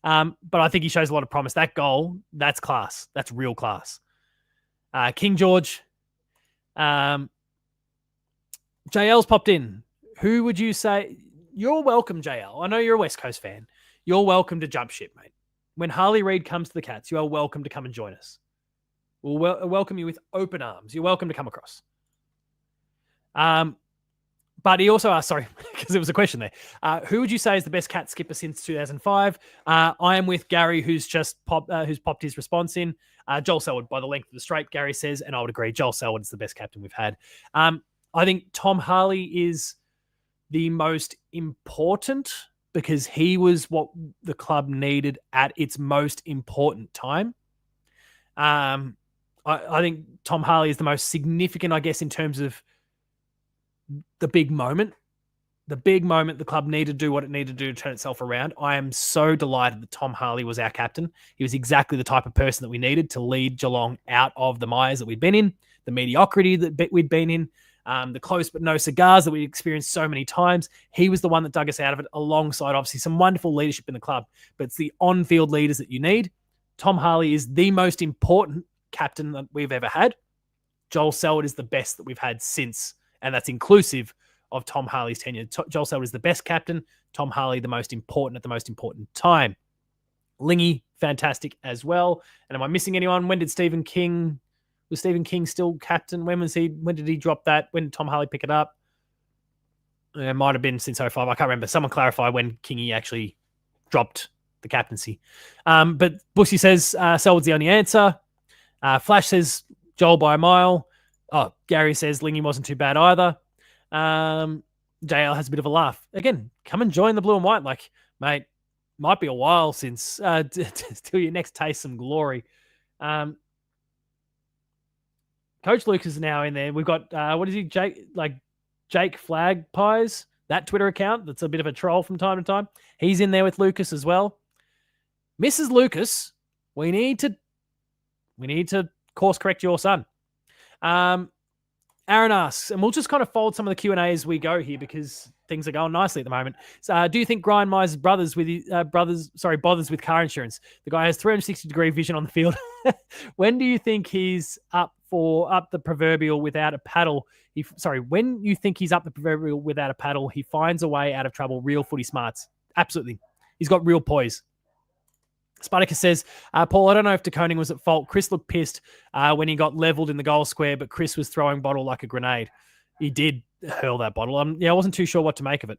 But I think he shows a lot of promise. That goal, that's class. That's real class. King George. JL's popped in. Who would you say? You're welcome, JL. I know you're a West Coast fan. You're welcome to jump ship, mate. When Harley Reid comes to the Cats, you are welcome to come and join us. We'll welcome you with open arms. You're welcome to come across. But he also asked, sorry, because there was a question there. Who would you say is the best cat skipper since 2005? I am with Gary, who's popped his response in. Joel Selwood, by the length of the straight, Gary says, and I would agree. Joel Selwood is the best captain we've had. I think Tom Harley is the most important because he was what the club needed at its most important time. I think Tom Harley is the most significant, I guess, in terms of the big moment. The big moment the club needed to do what it needed to do to turn itself around. I am so delighted that Tom Harley was our captain. He was exactly the type of person that we needed to lead Geelong out of the mires that we'd been in, the mediocrity that we'd been in, the close but no cigars that we experienced so many times. He was the one that dug us out of it, alongside obviously some wonderful leadership in the club. But it's the on-field leaders that you need. Tom Harley is the most important captain that we've ever had. Joel Selwood is the best that we've had since, and that's inclusive of Tom Harley's tenure. Joel Selwood is the best captain. Tom Harley, the most important at the most important time. Lingy, fantastic as well. And am I missing anyone? When did Stephen King... Was Stephen King still captain? When did he drop that? When did Tom Harley pick it up? It might have been since 05. I can't remember. Someone clarify when Kingy actually dropped the captaincy. But Bussy says Selwood's the only answer. Flash says Joel by a mile. Oh, Gary says Lingy wasn't too bad either. JL has a bit of a laugh. Again, come and join the blue and white. Like, mate, might be a while since till your next taste some glory. Coach Lucas is now in there. We've got, what is he, Jake Flag Pies, that Twitter account that's a bit of a troll from time to time. He's in there with Lucas as well. Mrs. Lucas, we need to course correct your son. Aaron asks, and we'll just kind of fold some of the Q&A as we go here because things are going nicely at the moment. So, do you think Brian Myers bothers with car insurance? The guy has 360-degree vision on the field. When do you think he's up the proverbial without a paddle? When you think he's up the proverbial without a paddle, he finds a way out of trouble. Real footy smarts. Absolutely. He's got real poise. Spartacus says, Paul, I don't know if DeConing was at fault. Chris looked pissed when he got leveled in the goal square, but Chris was throwing bottle like a grenade. He did hurl that bottle. I wasn't too sure what to make of it.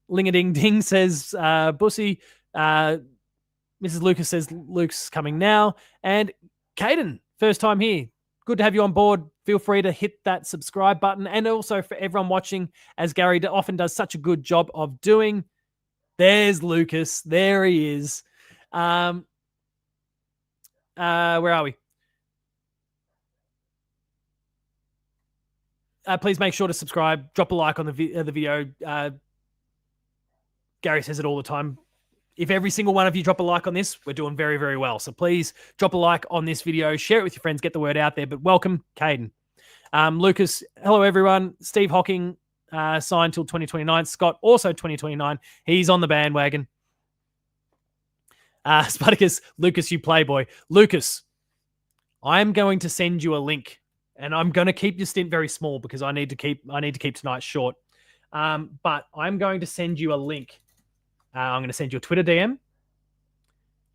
Ling-a-ding-ding says, Bussy. Mrs. Lucas says, Luke's coming now. And Caden, first time here. Good to have you on board. Feel free to hit that subscribe button. And also for everyone watching, as Gary often does such a good job of doing. There's Lucas. There he is. Where are we? Please make sure to subscribe. Drop a like on the video. Gary says it all the time. If every single one of you drop a like on this, we're doing very, very well. So please drop a like on this video. Share it with your friends. Get the word out there. But welcome, Caden. Lucas, hello, everyone. Steve Hocking signed till 2029. Scott, also 2029. He's on the bandwagon. Spartacus, Lucas, you playboy. Lucas, I'm going to send you a link. And I'm going to keep your stint very small because I need to keep tonight short. But I'm going to send you a link. I'm going to send you a Twitter DM.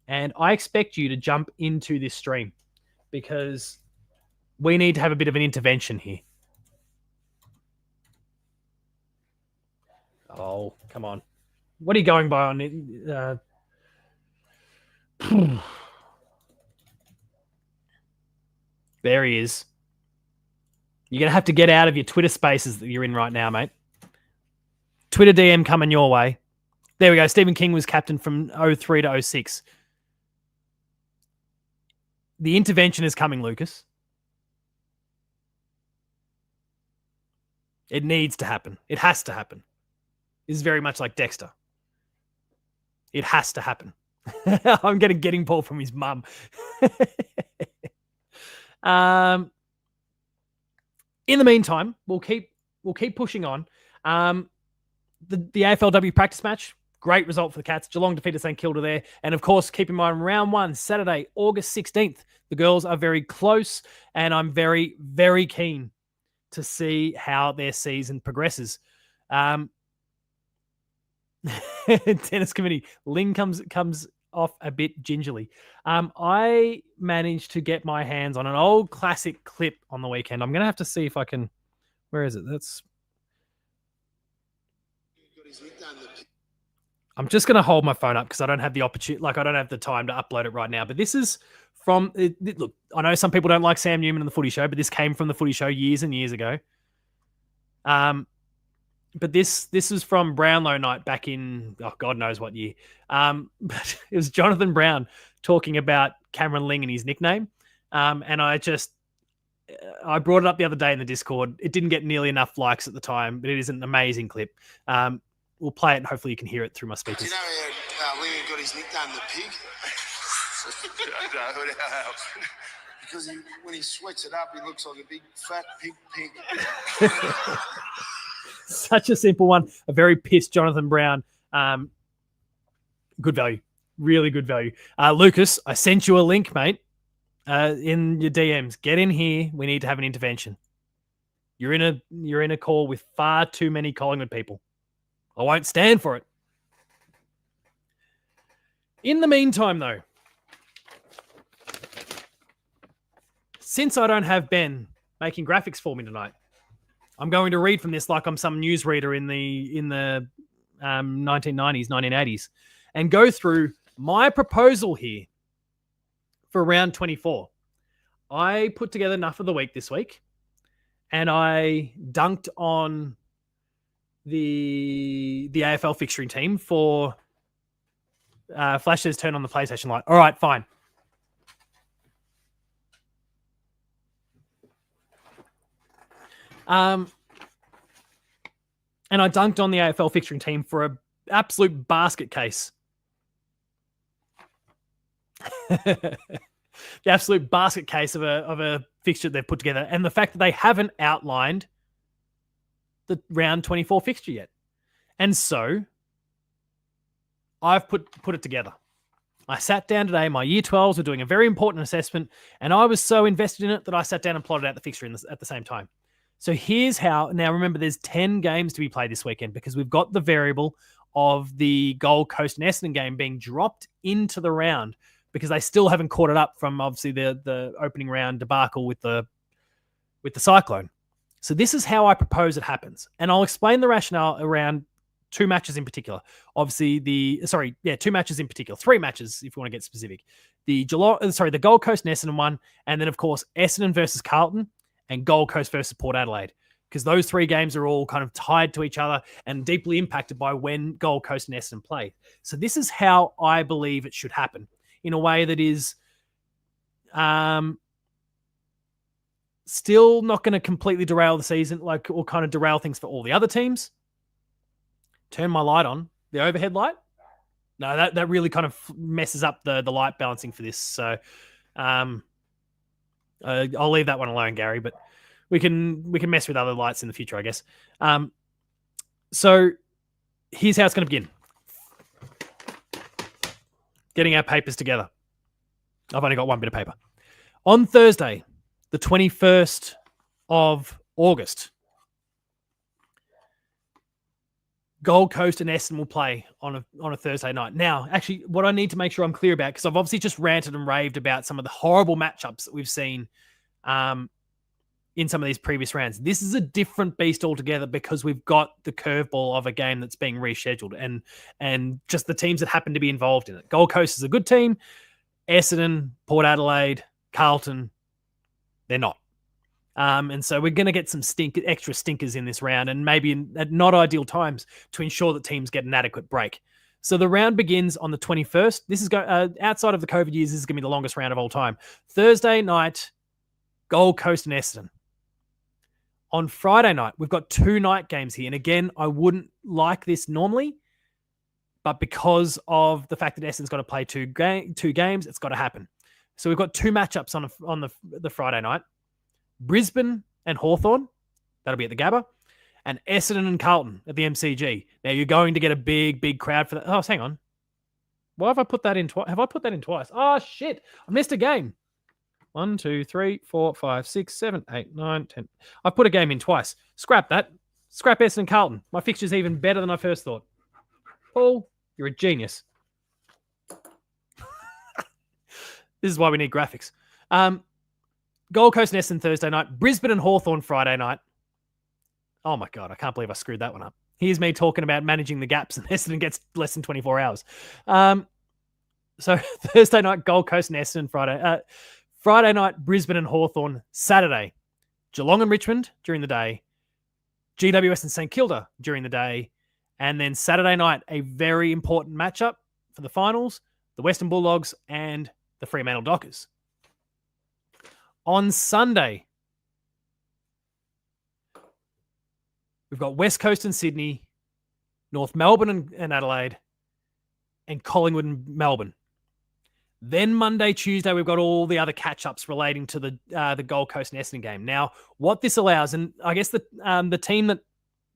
And I expect you to jump into this stream because we need to have a bit of an intervention here. Oh, come on. What are you going by on it? There he is. You're going to have to get out of your Twitter spaces that you're in right now, mate. Twitter DM coming your way. There we go. Stephen King was captain from 03 to 06. The intervention is coming, Lucas. It needs to happen. It has to happen. This is very much like Dexter. It has to happen. I'm getting Paul from his mum. In the meantime, we'll keep pushing on. The AFLW practice match, great result for the Cats. Geelong defeated St Kilda there. And of course, keep in mind, round one, Saturday, August 16th. The girls are very close, and I'm very, very keen to see how their season progresses. Tennis committee. Ling comes off a bit gingerly. I managed to get my hands on an old classic clip on the weekend. I'm going to have to see if I can... Where is it? I'm just going to hold my phone up because I don't have the opportunity, I don't have the time to upload it right now. But this is from... Look, I know some people don't like Sam Newman and the Footy Show, but this came from the Footy Show years and years ago. But this is from Brownlow night back in, God knows what year. But it was Jonathan Brown talking about Cameron Ling and his nickname. And I brought it up the other day in the Discord. It didn't get nearly enough likes at the time, but it is an amazing clip. We'll play it and hopefully you can hear it through my speakers. Do you know how Ling got his nickname, the pig? No, because when he sweats it up, he looks like a big fat pig. Such a simple one. A very pissed Jonathan Brown. Good value. Really good value. Lucas, I sent you a link, mate, in your DMs. Get in here. We need to have an intervention. You're in a call with far too many Collingwood people. I won't stand for it. In the meantime, though, since I don't have Ben making graphics for me tonight, I'm going to read from this like I'm some newsreader in the 1990s, 1980s, and go through my proposal here for round 24. I put together enough of the week this week, and I dunked on the AFL fixturing team for Flash says turn on the PlayStation light. All right, fine. And I dunked on the AFL fixturing team for an absolute basket case. The absolute basket case of a fixture they've put together, and the fact that they haven't outlined the round 24 fixture yet. And so I've put it together. I sat down today. My year 12s were doing a very important assessment, and I was so invested in it that I sat down and plotted out the fixture at the same time. So here's how. Now, remember, there's 10 games to be played this weekend because we've got the variable of the Gold Coast and Essendon game being dropped into the round because they still haven't caught it up from obviously the opening round debacle with the Cyclone. So this is how I propose it happens. And I'll explain the rationale around two matches in particular. Obviously, two matches in particular. Three matches, if you want to get specific. The Gold Coast and Essendon one, and then, of course, Essendon versus Carlton and Gold Coast versus Port Adelaide, because those three games are all kind of tied to each other and deeply impacted by when Gold Coast and Essendon play. So this is how I believe it should happen in a way that is still not going to completely derail the season, or kind of derail things for all the other teams. Turn my light on, the overhead light. No, that really kind of messes up the light balancing for this. So I'll leave that one alone, Gary, but we can mess with other lights in the future, I guess. So here's how it's going to begin. Getting our papers together. I've only got one bit of paper. On Thursday, the 21st of August, Gold Coast and Essendon will play on a Thursday night. Now, actually, what I need to make sure I'm clear about, because I've obviously just ranted and raved about some of the horrible matchups that we've seen in some of these previous rounds. This is a different beast altogether because we've got the curveball of a game that's being rescheduled and just the teams that happen to be involved in it. Gold Coast is a good team. Essendon, Port Adelaide, Carlton, they're not. And so we're going to get some extra stinkers in this round, and maybe at not ideal times to ensure that teams get an adequate break. So the round begins on the 21st. This is outside of the COVID years. This is going to be the longest round of all time. Thursday night, Gold Coast and Essendon. On Friday night, we've got two night games here. And again, I wouldn't like this normally, but because of the fact that Essendon's got to play two games, it's got to happen. So we've got two matchups on the Friday night. Brisbane and Hawthorn, that'll be at the Gabba, and Essendon and Carlton at the MCG. Now, you're going to get a big, big crowd for that. Oh, hang on. Why have I put that in twice? Have I put that in twice? Oh, shit. I missed a game. 1, 2, 3, 4, 5, 6, 7, 8, 9, 10. I've put a game in twice. Scrap that. Scrap Essendon Carlton. My fixture's even better than I first thought. Paul, you're a genius. This is why we need graphics. Gold Coast and Essendon Thursday night. Brisbane and Hawthorn Friday night. Oh my God, I can't believe I screwed that one up. Here's me talking about managing the gaps, and Essendon gets less than 24 hours. So Thursday night, Gold Coast and Essendon Friday. Friday night, Brisbane and Hawthorn. Saturday, Geelong and Richmond during the day. GWS and St Kilda during the day. And then Saturday night, a very important matchup for the finals. The Western Bulldogs and the Fremantle Dockers. On Sunday, we've got West Coast and Sydney, North Melbourne and Adelaide, and Collingwood and Melbourne. Then Monday, Tuesday, we've got all the other catch-ups relating to the Gold Coast and Essendon game. Now, what this allows, and I guess the team that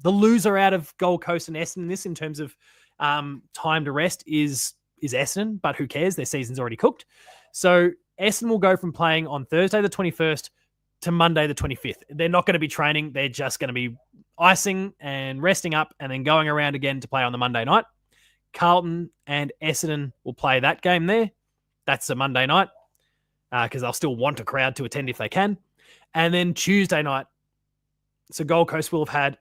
the loser out of Gold Coast and Essendon, this in terms of time to rest is Essendon, but who cares? Their season's already cooked. So Essendon will go from playing on Thursday the 21st to Monday the 25th. They're not going to be training. They're just going to be icing and resting up and then going around again to play on the Monday night. Carlton and Essendon will play that game there. That's a Monday night because they'll still want a crowd to attend if they can. And then Tuesday night, so Gold Coast will have had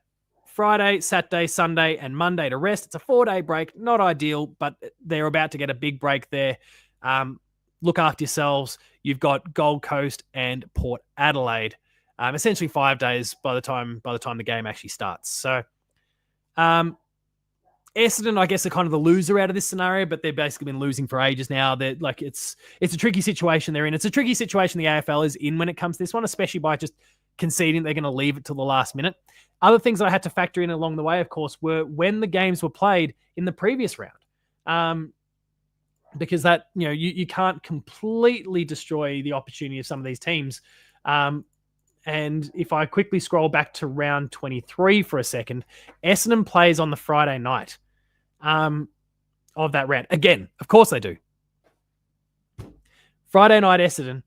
Friday, Saturday, Sunday, and Monday to rest. It's a 4-day break. Not ideal, but they're about to get a big break there. Look after yourselves. You've got Gold Coast and Port Adelaide. Essentially 5 days by the time the game actually starts. So Essendon, I guess, are kind of the loser out of this scenario, but they've basically been losing for ages now. They're like it's a tricky situation they're in. It's a tricky situation the AFL is in when it comes to this one, especially by just conceding they're going to leave it till the last minute. Other things I had to factor in along the way, of course, were when the games were played in the previous round. Because that, you can't completely destroy the opportunity of some of these teams. And if I quickly scroll back to round 23 for a second, Essendon plays on the Friday night of that round. Again, of course they do. Friday night Essendon,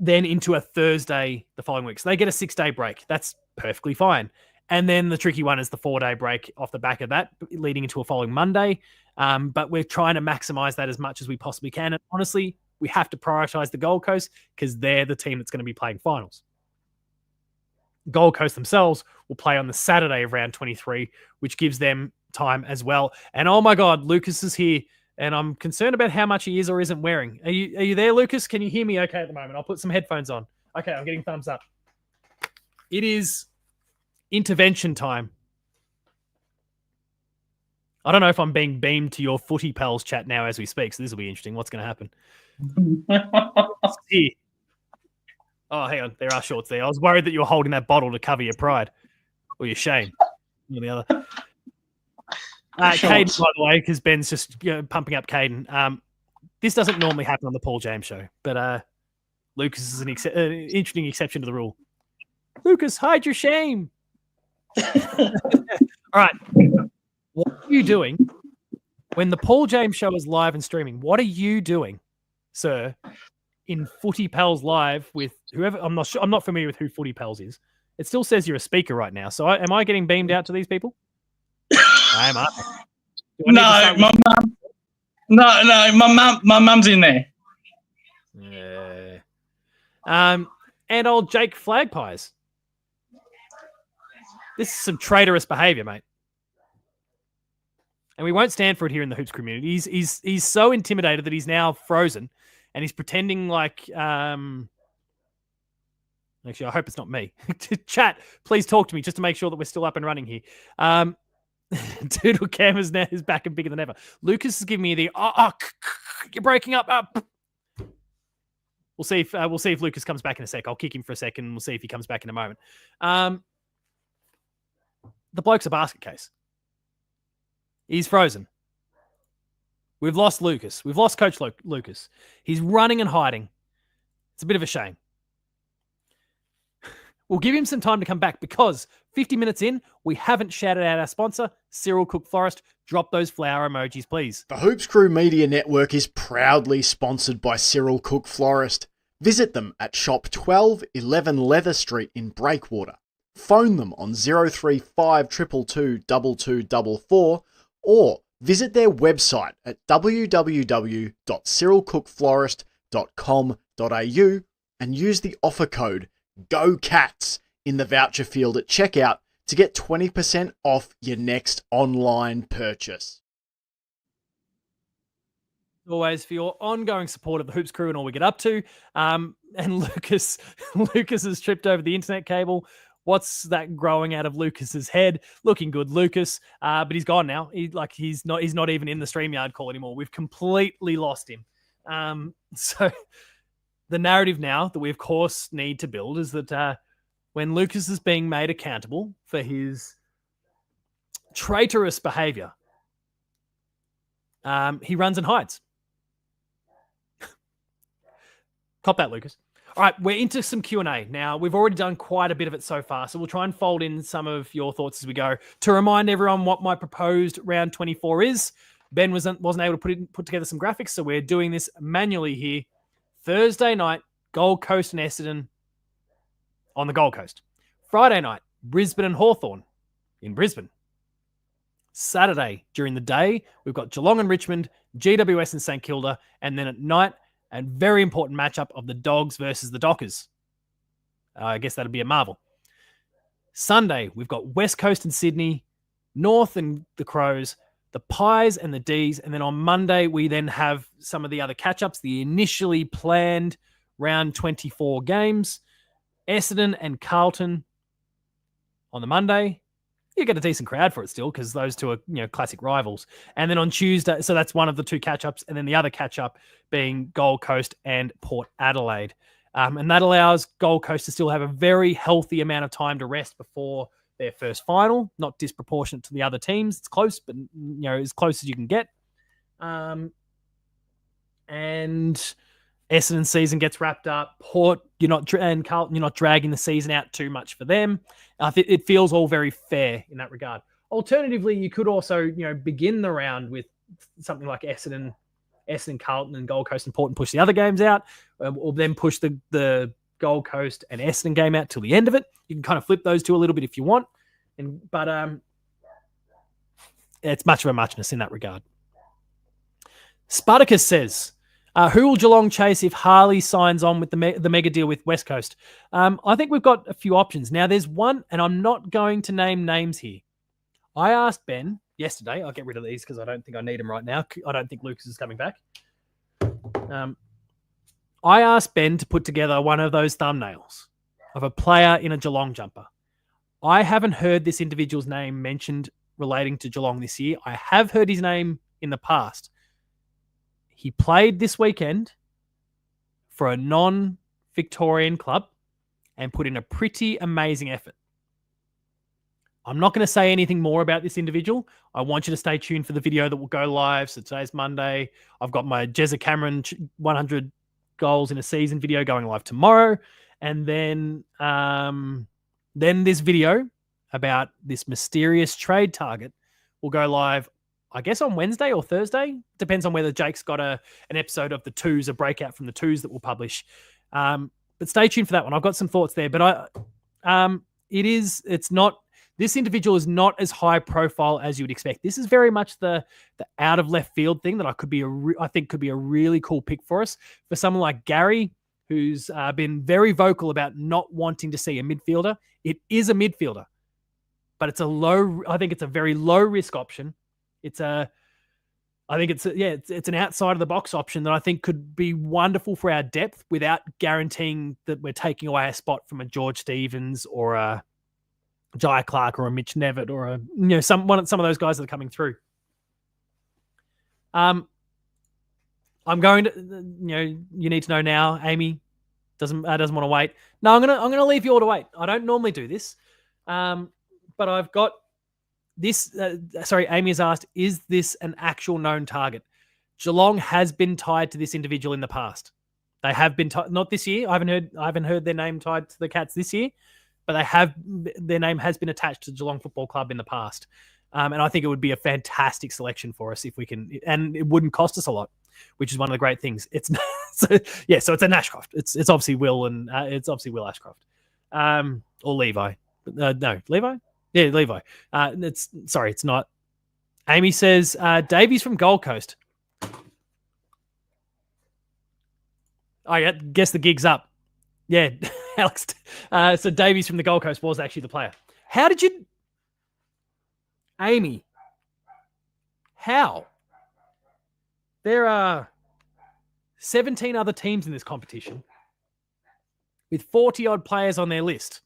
then into a Thursday the following week. So they get a 6-day break. That's perfectly fine. And then the tricky one is the 4-day break off the back of that, leading into a following Monday. But we're trying to maximize that as much as we possibly can. And honestly, we have to prioritize the Gold Coast because they're the team that's going to be playing finals. Gold Coast themselves will play on the Saturday of round 23, which gives them time as well. And oh my God, Lucas is here. And I'm concerned about how much he is or isn't wearing. Are you there, Lucas? Can you hear me okay at the moment? I'll put some headphones on. Okay, I'm getting thumbs up. It is intervention time. I don't know if I'm being beamed to your Footy Pals chat now as we speak, so this will be interesting. What's going to happen? Here. Oh, hang on. There are shorts there. I was worried that you were holding that bottle to cover your pride or your shame. Or the other. Caden, by the way, because Ben's just pumping up Caden. This doesn't normally happen on the Paul James show, but Lucas is an interesting exception to the rule. Lucas, hide your shame. All right. What are you doing when the Paul James show is live and streaming? What are you doing, sir, in Footy Pals Live with whoever? I'm not sure. I'm not familiar with who Footy Pals is. It still says you're a speaker right now. So am I getting beamed out to these people? I am. No, my mum. No, my mum's in there. Yeah. And old Jake Flagpies. This is some traitorous behaviour, mate. And we won't stand for it here in the Hoops community. He's so intimidated that he's now frozen, and he's pretending like. Actually, I hope it's not me. Chat, please talk to me just to make sure that we're still up and running here. Doodle Cam is now back and bigger than ever. Lucas is giving me the you're breaking up. We'll see if Lucas comes back in a sec. I'll kick him for a second. And we'll see if he comes back in a moment. The bloke's a basket case. He's frozen. We've lost Lucas. We've lost Coach Lucas. He's running and hiding. It's a bit of a shame. We'll give him some time to come back because 50 minutes in, we haven't shouted out our sponsor, Cyril Cook Florist. Drop those flower emojis, please. The Hoops Crew Media Network is proudly sponsored by Cyril Cook Florist. Visit them at shop 1211 Leather Street in Breakwater. Phone them on 035 222 2244 or visit their website at www.cyrilcookflorist.com.au and use the offer code GOCATS in the voucher field at checkout to get 20% off your next online purchase. Always for your ongoing support of the Hoops Crew and all we get up to. And Lucas has tripped over the internet cable. What's that growing out of Lucas's head? Looking good, Lucas. But he's gone now. He's not even in the StreamYard call anymore. We've completely lost him. So the narrative now that we, of course, need to build is that when Lucas is being made accountable for his traitorous behavior, he runs and hides. Cop that, Lucas. All right, we're into some Q&A. Now, we've already done quite a bit of it so far, so we'll try and fold in some of your thoughts as we go. To remind everyone what my proposed round 24 is, Ben wasn't able to put together some graphics, so we're doing this manually here. Thursday night, Gold Coast and Essendon on the Gold Coast. Friday night, Brisbane and Hawthorn in Brisbane. Saturday, during the day, we've got Geelong and Richmond, GWS and St Kilda, and then at night, a very important matchup of the Dogs versus the Dockers. I guess that'd be a marvel. Sunday, we've got West Coast and Sydney, North and the Crows, the Pies and the Ds, and then on Monday, we then have some of the other catch-ups, the initially planned round 24 games, Essendon and Carlton on the Monday. You get a decent crowd for it still because those two are, classic rivals. And then on Tuesday, so that's one of the two catch-ups, and then the other catch-up being Gold Coast and Port Adelaide. And that allows Gold Coast to still have a very healthy amount of time to rest before their first final, not disproportionate to the other teams. It's close, but as close as you can get. And Essendon season gets wrapped up. Port, and Carlton, you're not dragging the season out too much for them. I think it feels all very fair in that regard. Alternatively, you could also, begin the round with something like Essendon, Carlton, and Gold Coast and Port and push the other games out, or then push the Gold Coast and Essendon game out till the end of it. You can kind of flip those two a little bit if you want, but it's much of a muchness in that regard. Spartacus says, who will Geelong chase if Harley signs on with the mega deal with West Coast? I think we've got a few options. Now, there's one, and I'm not going to name names here. I asked Ben yesterday. I'll get rid of these because I don't think I need them right now. I don't think Lucas is coming back. I asked Ben to put together one of those thumbnails of a player in a Geelong jumper. I haven't heard this individual's name mentioned relating to Geelong this year. I have heard his name in the past. He played this weekend for a non-Victorian club and put in a pretty amazing effort. I'm not going to say anything more about this individual. I want you to stay tuned for the video that will go live. So today's Monday. I've got my Jezza Cameron 100 goals in a season video going live tomorrow. And then this video about this mysterious trade target will go live, I guess, on Wednesday or Thursday. Depends on whether Jake's got an episode of the twos, a breakout from the twos that we'll publish. But stay tuned for that one. I've got some thoughts there. But this individual is not as high profile as you would expect. This is very much the out of left field thing that I think could be a really cool pick for us. For someone like Gary, who's been very vocal about not wanting to see a midfielder. It is a midfielder, but it's a very low risk option. It's an outside of the box option that I think could be wonderful for our depth without guaranteeing that we're taking away a spot from a George Stevens or a Jai Clark or a Mitch Nevitt or some of those guys that are coming through. I'm going to, you need to know now. Amy doesn't want to wait. No, I'm gonna leave you all to wait. I don't normally do this, but I've got this. Amy has asked, is this an actual known target? Geelong has been tied to this individual in the past. They have been not this year. I haven't heard their name tied to the Cats this year, but their name has been attached to Geelong Football Club in the past. And I think it would be a fantastic selection for us if we can, and it wouldn't cost us a lot, which is one of the great things. It's so it's an Ashcroft. It's obviously Will and it's obviously Will Ashcroft, or Levi. No, Levi. Yeah, Levi. It's not. Amy says Davies from Gold Coast. I guess the gig's up. Yeah, Alex. So Davies from the Gold Coast was actually the player. How did you... Amy, how? There are 17 other teams in this competition with 40-odd players on their list.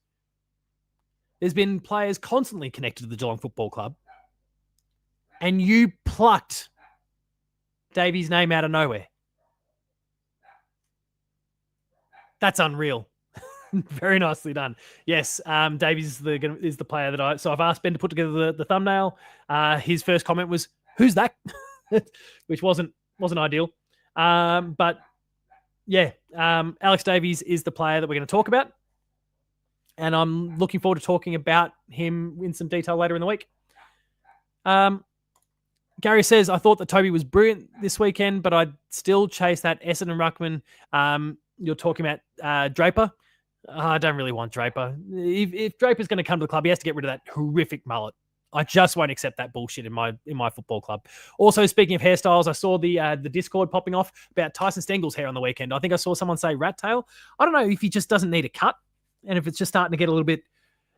There's been players constantly connected to the Geelong Football Club, and you plucked Davies' name out of nowhere. That's unreal. Very nicely done. Yes, Davies is the player that I. So I've asked Ben to put together the thumbnail. His first comment was, "Who's that?" Which wasn't ideal. But yeah, Alex Davies is the player that we're going to talk about, and I'm looking forward to talking about him in some detail later in the week. Gary says, I thought that Toby was brilliant this weekend, but I'd still chase that Essendon Ruckman. You're talking about Draper. I don't really want Draper. If Draper's going to come to the club, he has to get rid of that horrific mullet. I just won't accept that bullshit in my football club. Also, speaking of hairstyles, I saw the Discord popping off about Tyson Stengel's hair on the weekend. I think I saw someone say rat tail. I don't know if he just doesn't need a cut, and if it's just starting to get a little bit,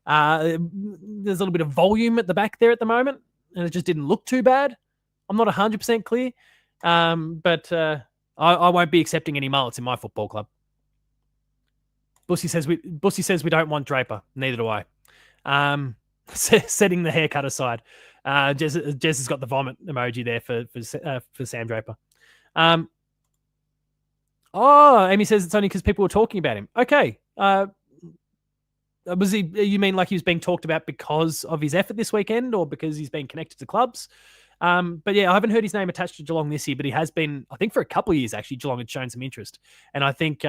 there's a little bit of volume at the back there at the moment, and it just didn't look too bad. I'm not 100% clear, but I won't be accepting any mullets in my football club. Bussy says we don't want Draper. Neither do I. Setting the haircut aside, Jez has got the vomit emoji there for Sam Draper. Amy says it's only because people were talking about him. Okay. Was he? You mean like he was being talked about because of his effort this weekend, or because he's been connected to clubs? But yeah, I haven't heard his name attached to Geelong this year, but he has been, I think, for a couple of years actually. Geelong had shown some interest, and I think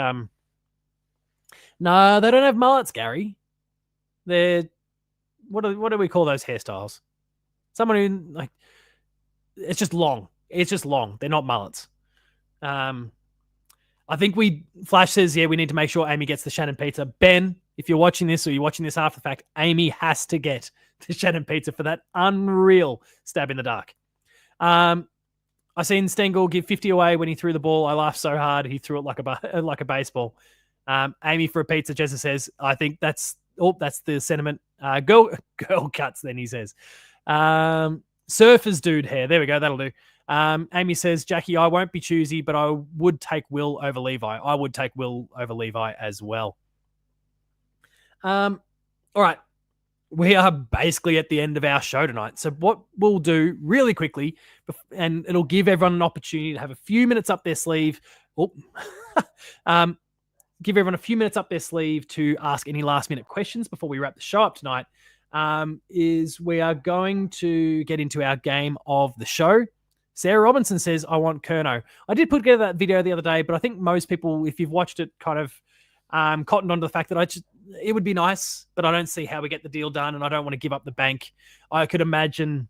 no, they don't have mullets, Gary. They're what do we call those hairstyles? Someone who, like, it's just long. It's just long. They're not mullets. I think Flash says, yeah, we need to make sure Amy gets the Shannon pizza. Ben, if you're watching this or you're watching this after the fact, Amy has to get the Shannon pizza for that unreal stab in the dark. I seen Stengel give 50 away when he threw the ball. I laughed so hard he threw it like a baseball. Amy for a pizza, Jessa says, I think that's the sentiment. Girl cuts, then he says. Surfers dude hair. There we go. That'll do. Amy says, Jackie, I won't be choosy, but I would take Will over Levi. I would take Will over Levi as well. All right. We are basically at the end of our show tonight. So what we'll do really quickly, and it'll give everyone an opportunity to have a few minutes up their sleeve. Give everyone a few minutes up their sleeve to ask any last minute questions before we wrap the show up tonight. Is we are going to get into our game of the show. Sarah Robinson says, I want Kerno. I did put together that video the other day, but I think most people, if you've watched it, kind of cottoned onto the fact that it would be nice, but I don't see how we get the deal done, and I don't want to give up the bank. I could imagine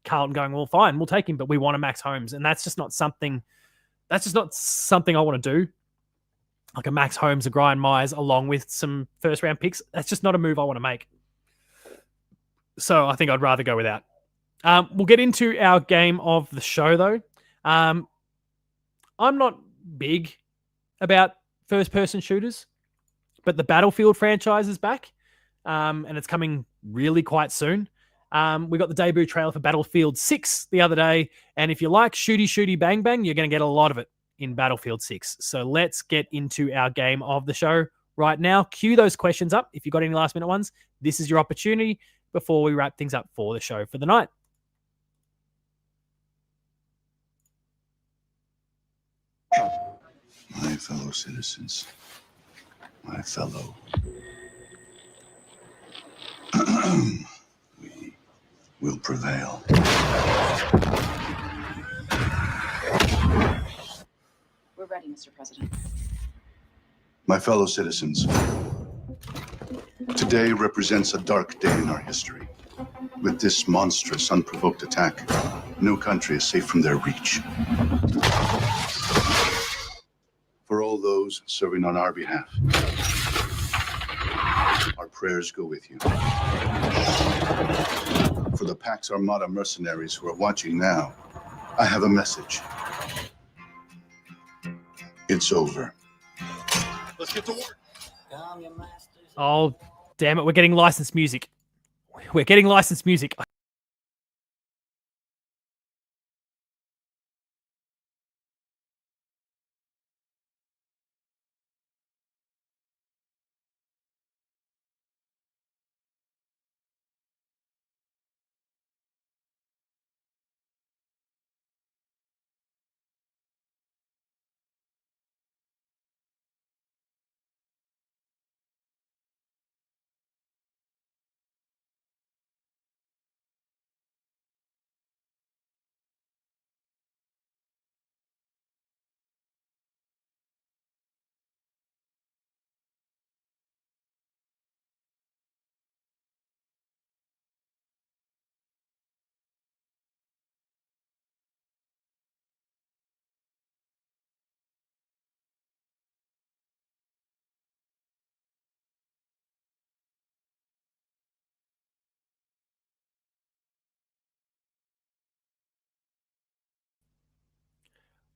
Carlton going, well, fine, we'll take him, but we want a Max Holmes, and that's just not something I want to do. Like a Max Holmes, a Brian Myers, along with some first round picks. That's just not a move I want to make. So I think I'd rather go without. We'll get into our game of the show, though. I'm not big about first-person shooters, but the Battlefield franchise is back, and it's coming really quite soon. We got the debut trailer for Battlefield 6 the other day, and if you like shooty, bang, bang, you're going to get a lot of it in Battlefield 6. So let's get into our game of the show right now. Cue those questions up. If you've got any last-minute ones, this is your opportunity before we wrap things up for the show for the night. My fellow citizens, my fellow, we will prevail. We're ready, Mr. President. My fellow citizens, today represents a dark day in our history. With this monstrous, unprovoked attack, no country is safe from their reach. For all those serving on our behalf, our prayers go with you. For the Pax Armada mercenaries who are watching now, I have a message. It's over. Let's get to work. Oh, damn it. We're getting licensed music.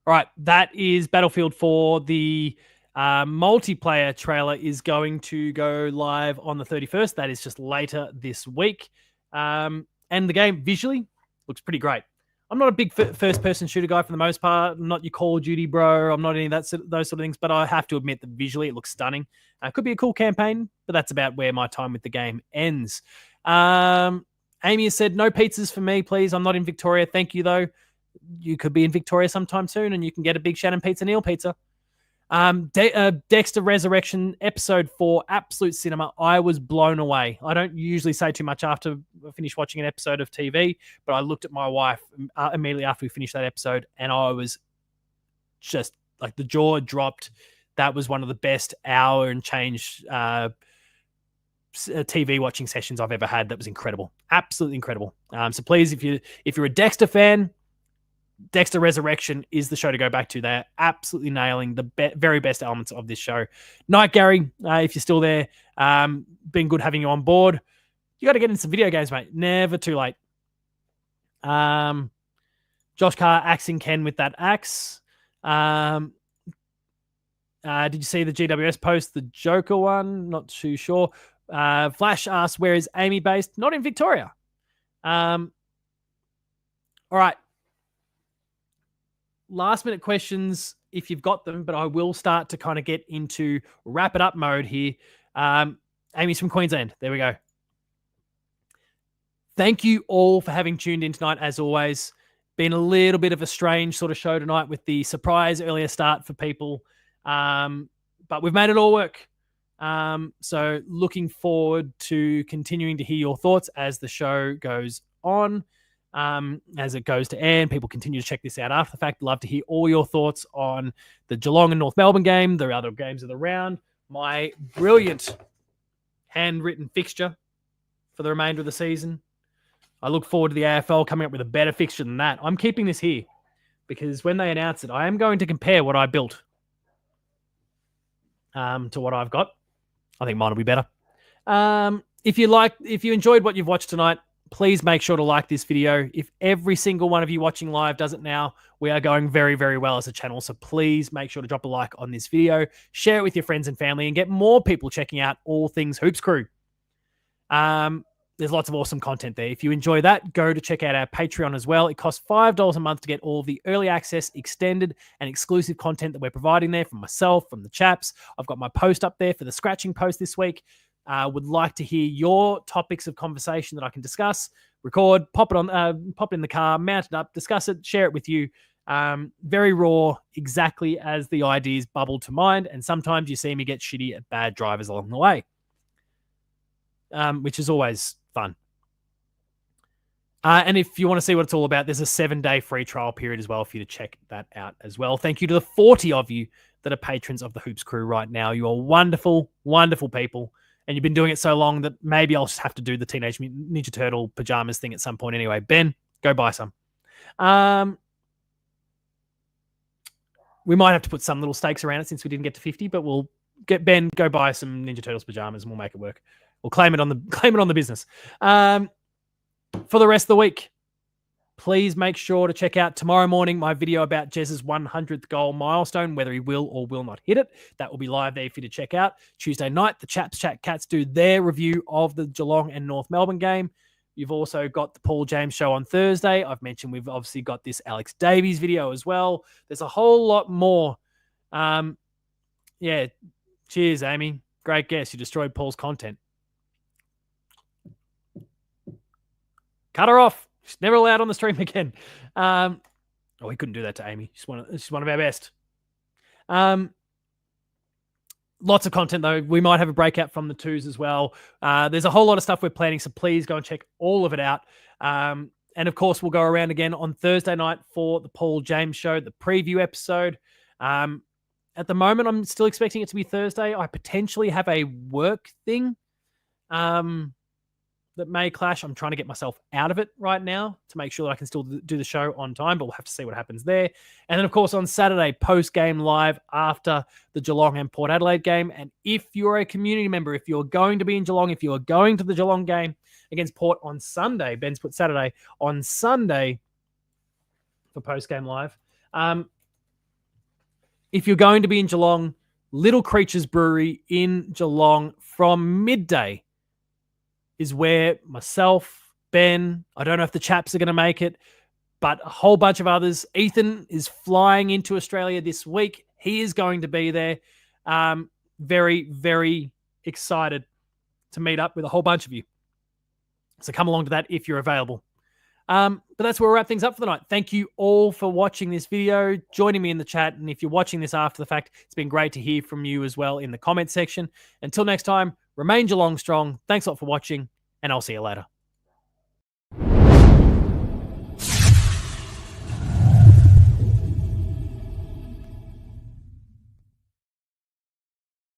All right, that is Battlefield 4. The multiplayer trailer is going to go live on the 31st. That is just later this week. And the game visually looks pretty great. I'm not a big first-person shooter guy for the most part. I'm not your Call of Duty bro. I'm not any of those sort of things. But I have to admit that visually it looks stunning. Could be a cool campaign, but that's about where my time with the game ends. Amy has said, no pizzas for me, please. I'm not in Victoria. Thank you, though. You could be in Victoria sometime soon, and you can get a big Shannon Pizza Neil pizza. Dexter Resurrection Episode 4, absolute cinema. I was blown away. I don't usually say too much after I finish watching an episode of TV, but I looked at my wife immediately after we finished that episode, and I was just like the jaw dropped. That was one of the best hour and change TV watching sessions I've ever had. That was incredible, absolutely incredible. So please, if you're a Dexter fan, Dexter Resurrection is the show to go back to. They're absolutely nailing the very best elements of this show. Night, Gary, if you're still there, been good having you on board. You got to get in some video games, mate. Never too late. Josh Carr axing Ken with that axe. Did you see the GWS post, the Joker one? Not too sure. Flash asks, where is Amy based? Not in Victoria. All right. Last minute questions, if you've got them, but I will start to kind of get into wrap it up mode here. Amy's from Queensland. There we go. Thank you all for having tuned in tonight, as always. Been a little bit of a strange sort of show tonight with the surprise earlier start for people. But we've made it all work. So looking forward to continuing to hear your thoughts as the show goes on. As it goes to air, and people continue to check this out after the fact. Love to hear all your thoughts on the Geelong and North Melbourne game, the other games of the round, my brilliant handwritten fixture for the remainder of the season. I look forward to the AFL coming up with a better fixture than that. I'm keeping this here because when they announce it, I am going to compare what I built to what I've got. I think mine will be better. If you enjoyed what you've watched tonight, please make sure to like this video. If every single one of you watching live does it now, we are going very, very well as a channel. So please make sure to drop a like on this video, share it with your friends and family, and get more people checking out all things Hoops Crew. There's lots of awesome content there. If you enjoy that, go to check out our Patreon as well. It costs $5 a month to get all of the early access, extended, and exclusive content that we're providing there from myself, from the chaps. I've got my post up there for the scratching post this week. Would like to hear your topics of conversation that I can discuss, record, pop it in the car, mount it up, discuss it, share it with you. Very raw, exactly as the ideas bubble to mind. And sometimes you see me get shitty at bad drivers along the way, which is always fun. And if you want to see what it's all about, there's a 7-day free trial period as well for you to check that out as well. Thank you to the 40 of you that are patrons of the Hoops Crew right now. You are wonderful, wonderful people. And you've been doing it so long that maybe I'll just have to do the Teenage Mutant Ninja Turtle pajamas thing at some point anyway. Ben, go buy some. We might have to put some little stakes around it since we didn't get to 50, but we'll get Ben, go buy some Ninja Turtles pajamas and we'll make it work. We'll claim it on the business. For the rest of the week, please make sure to check out tomorrow morning my video about Jez's 100th goal milestone, whether he will or will not hit it. That will be live there for you to check out. Tuesday night, the Chaps Chat Cats do their review of the Geelong and North Melbourne game. You've also got the Paul James show on Thursday. I've mentioned we've obviously got this Alex Davies video as well. There's a whole lot more. Yeah, cheers, Amy. Great guess. You destroyed Paul's content. Cut her off. She's never allowed on the stream again. We couldn't do that to Amy. She's one of our best. Lots of content, though. We might have a breakout from the twos as well. There's a whole lot of stuff we're planning, so please go and check all of it out. And, of course, we'll go around again on Thursday night for the Paul James show, the preview episode. At the moment, I'm still expecting it to be Thursday. I potentially have a work thing that may clash. I'm trying to get myself out of it right now to make sure that I can still do the show on time, but we'll have to see what happens there. And then, of course, on Saturday, post-game live after the Geelong and Port Adelaide game. And if you're a community member, if you're going to be in Geelong, if you are going to the Geelong game against Port on Sunday, Ben's put Saturday, on Sunday for post-game live, if you're going to be in Geelong, Little Creatures Brewery in Geelong from midday is where myself, Ben, I don't know if the chaps are going to make it, but a whole bunch of others. Ethan is flying into Australia this week. He is going to be there. Very, very excited to meet up with a whole bunch of you. So come along to that if you're available. But that's where we'll wrap things up for the night. Thank you all for watching this video, joining me in the chat. And if you're watching this after the fact, it's been great to hear from you as well in the comment section. Until next time, remain Geelong strong. Thanks a lot for watching, and I'll see you later.